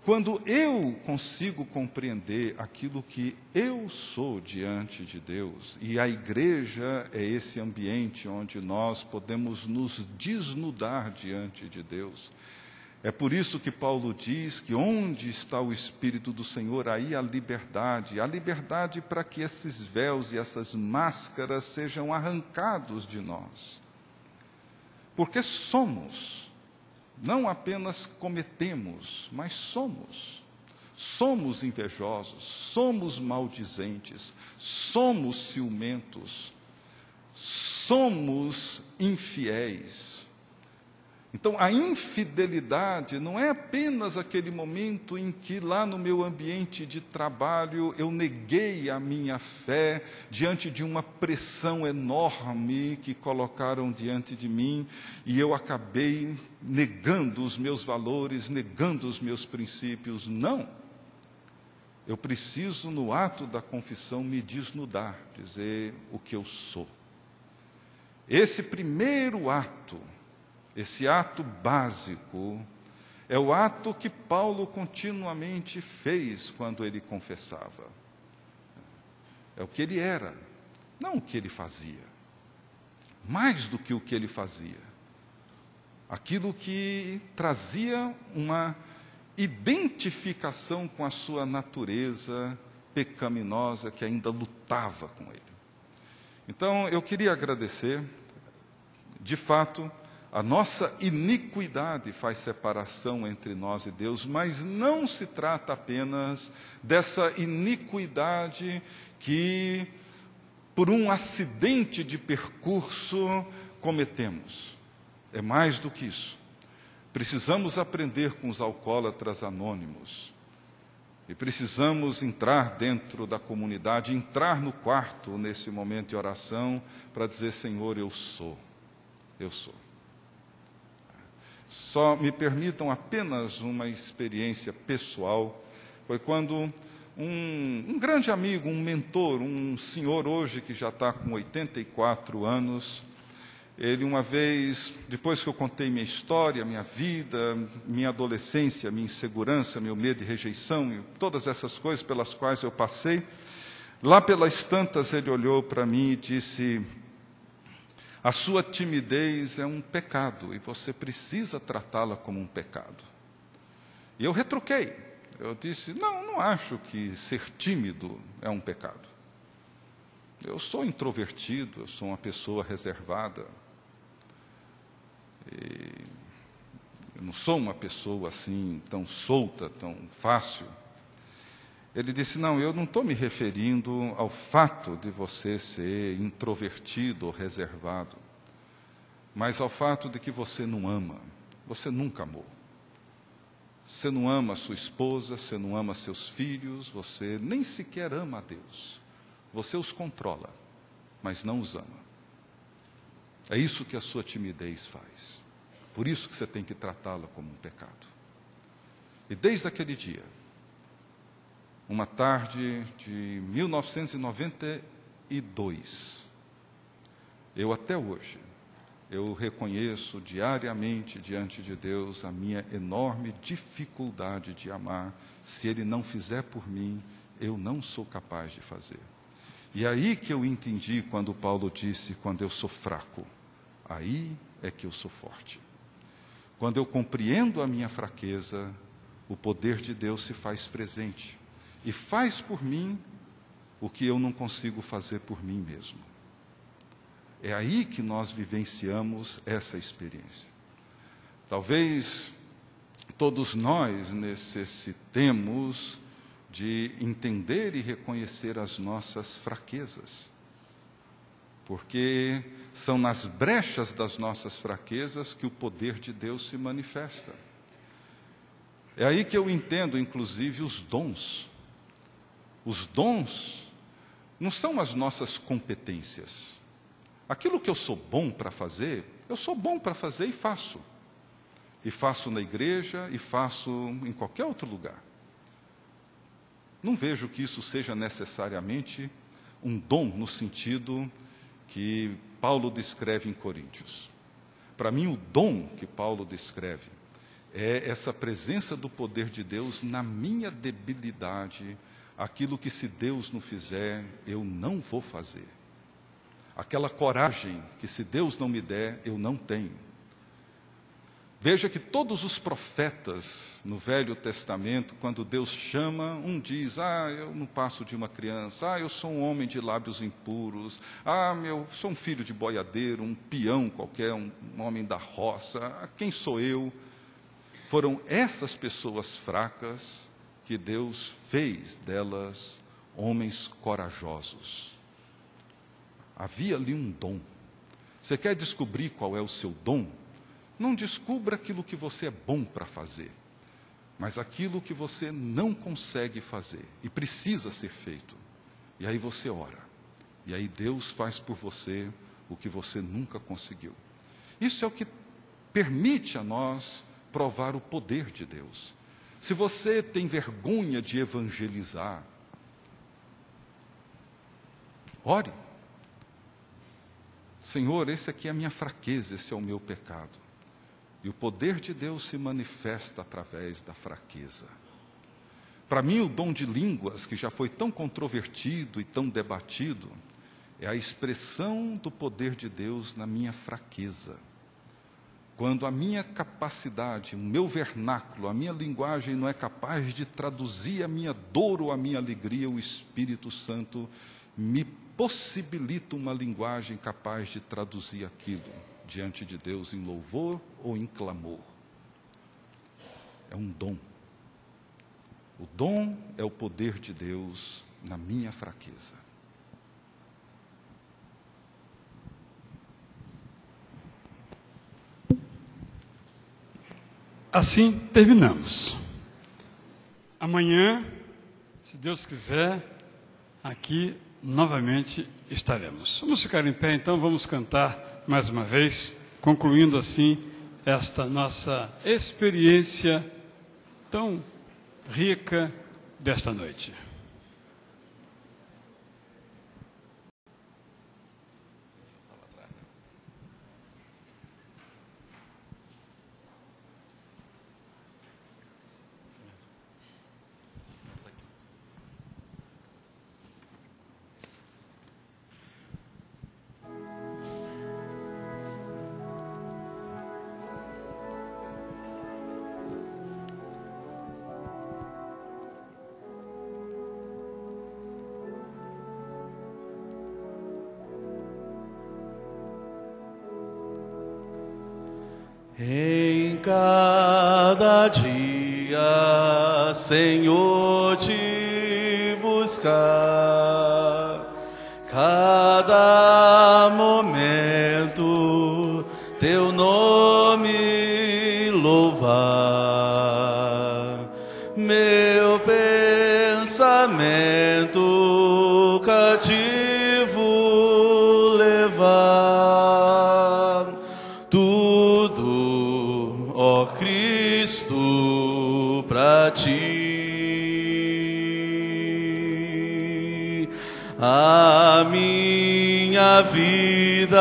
Quando eu consigo compreender aquilo que eu sou diante de Deus, e a igreja é esse ambiente onde nós podemos nos desnudar diante de Deus. É por isso que Paulo diz que onde está o Espírito do Senhor, aí a liberdade para que esses véus e essas máscaras sejam arrancados de nós. Porque somos, não apenas cometemos, mas somos. Somos invejosos, somos maldizentes, somos ciumentos, somos infiéis. Então, a infidelidade não é apenas aquele momento em que lá no meu ambiente de trabalho eu neguei a minha fé diante de uma pressão enorme que colocaram diante de mim e eu acabei negando os meus valores, negando os meus princípios. Não. Eu preciso, no ato da confissão, me desnudar, dizer o que eu sou. Esse primeiro ato, esse ato básico, é o ato que Paulo continuamente fez quando ele confessava. É o que ele era, não o que ele fazia. Mais do que o que ele fazia. Aquilo que trazia uma identificação com a sua natureza pecaminosa que ainda lutava com ele. Então, eu queria agradecer, de fato, a nossa iniquidade faz separação entre nós e Deus, mas não se trata apenas dessa iniquidade que, por um acidente de percurso, cometemos. É mais do que isso. Precisamos aprender com os alcoólatras anônimos. E precisamos entrar dentro da comunidade, entrar no quarto nesse momento de oração, para dizer: Senhor, eu sou. Eu sou. Só me permitam apenas uma experiência pessoal. Foi quando um grande amigo, um mentor, um senhor hoje que já está com 84 anos, ele uma vez, depois que eu contei minha história, minha vida, minha adolescência, minha insegurança, meu medo de rejeição, e todas essas coisas pelas quais eu passei, lá pelas tantas ele olhou para mim e disse: a sua timidez é um pecado e você precisa tratá-la como um pecado. E eu retruquei. Eu disse: não acho que ser tímido é um pecado. Eu sou introvertido, eu sou uma pessoa reservada. Eu não sou uma pessoa assim tão solta, tão fácil. Ele disse: não, eu não estou me referindo ao fato de você ser introvertido ou reservado, mas ao fato de que você não ama, você nunca amou. Você não ama a sua esposa, você não ama seus filhos, você nem sequer ama a Deus. Você os controla, mas não os ama. É isso que a sua timidez faz. Por isso que você tem que tratá-la como um pecado. E desde aquele dia, uma tarde de 1992, eu até hoje, eu reconheço diariamente diante de Deus a minha enorme dificuldade de amar. Se Ele não fizer por mim, eu não sou capaz de fazer. E aí que eu entendi quando Paulo disse, quando eu sou fraco, aí é que eu sou forte. Quando eu compreendo a minha fraqueza, o poder de Deus se faz presente e faz por mim o que eu não consigo fazer por mim mesmo. É aí que nós vivenciamos essa experiência. Talvez todos nós necessitemos de entender e reconhecer as nossas fraquezas, porque são nas brechas das nossas fraquezas que o poder de Deus se manifesta. É aí que eu entendo, inclusive, os dons. Os dons não são as nossas competências. Aquilo que eu sou bom para fazer, eu sou bom para fazer e faço. E faço na igreja e faço em qualquer outro lugar. Não vejo que isso seja necessariamente um dom no sentido que Paulo descreve em Coríntios. Para mim, o dom que Paulo descreve é essa presença do poder de Deus na minha debilidade, aquilo que se Deus não fizer, eu não vou fazer. Aquela coragem que se Deus não me der, eu não tenho. Veja que todos os profetas no Velho Testamento, quando Deus chama, um diz, eu não passo de uma criança, eu sou um homem de lábios impuros, eu sou um filho de boiadeiro, um peão qualquer, um homem da roça, quem sou eu? Foram essas pessoas fracas que Deus fez delas homens corajosos. Havia ali um dom. Você quer descobrir qual é o seu dom? Não descubra aquilo que você é bom para fazer, mas aquilo que você não consegue fazer e precisa ser feito. E aí você ora. E aí Deus faz por você o que você nunca conseguiu. Isso é o que permite a nós provar o poder de Deus. Se você tem vergonha de evangelizar, ore. Senhor, esse aqui é a minha fraqueza, esse é o meu pecado. E o poder de Deus se manifesta através da fraqueza. Para mim, o dom de línguas, que já foi tão controvertido e tão debatido, é a expressão do poder de Deus na minha fraqueza. Quando a minha capacidade, o meu vernáculo, a minha linguagem não é capaz de traduzir a minha dor ou a minha alegria, o Espírito Santo me possibilita uma linguagem capaz de traduzir aquilo diante de Deus em louvor ou em clamor. É um dom. O dom é o poder de Deus na minha fraqueza.
Assim terminamos. Amanhã, se Deus quiser, aqui novamente estaremos. Vamos ficar em pé, então, vamos cantar mais uma vez, concluindo assim esta nossa experiência tão rica desta noite.
Em cada dia, Senhor, te buscar, cada momento, teu nome louvar, meu pensamento cativo levar, tudo, ó Cristo, pra ti. A minha
minha vida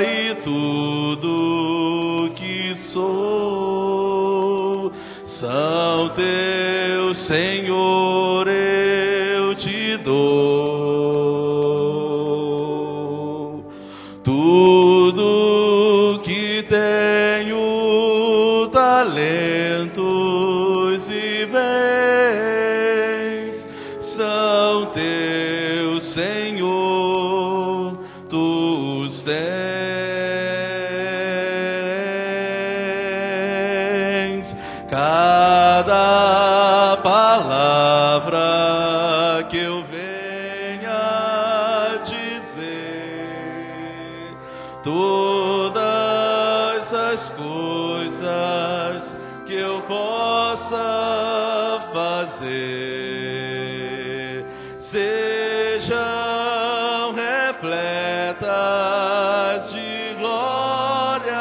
e tudo que sou são teus, Senhor, eu te dou. Tudo que tenho, talentos e bens, são teus, Senhor, tu os tens. Cada palavra que eu venha dizer, todas as coisas que eu possa fazer, sejam repletas de glória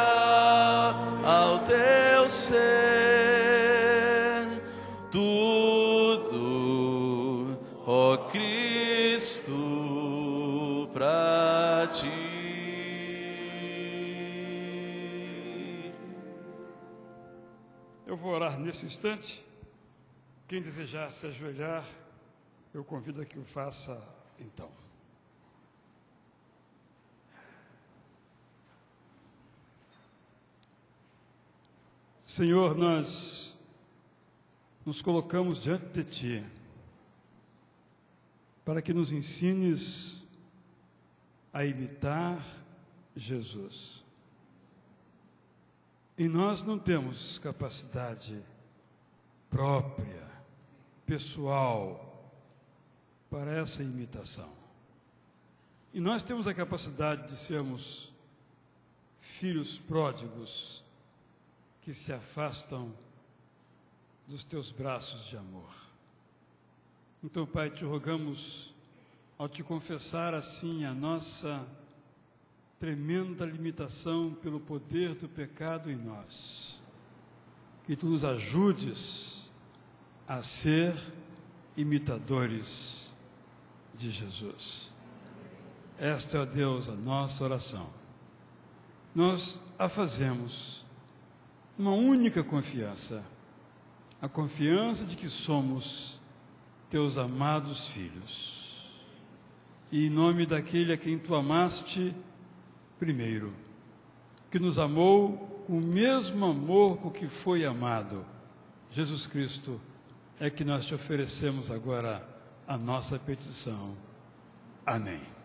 ao teu ser. Tudo, ó Cristo, pra ti.
Eu vou orar nesse instante. Quem desejar se ajoelhar, eu convido a que o faça então. Senhor, nós nos colocamos diante de Ti para que nos ensines a imitar Jesus. E nós não temos capacidade própria, pessoal, para essa imitação. E nós temos a capacidade de sermos filhos pródigos que se afastam dos teus braços de amor. Então, Pai, te rogamos, ao te confessar assim a nossa tremenda limitação pelo poder do pecado em nós, que tu nos ajudes a ser imitadores de Jesus. Esta é, ó Deus, a nossa oração. Nós a fazemos uma única confiança, a confiança de que somos teus amados filhos. E em nome daquele a quem tu amaste primeiro, que nos amou com o mesmo amor com que foi amado, Jesus Cristo, é que nós te oferecemos agora a nossa petição. Amém.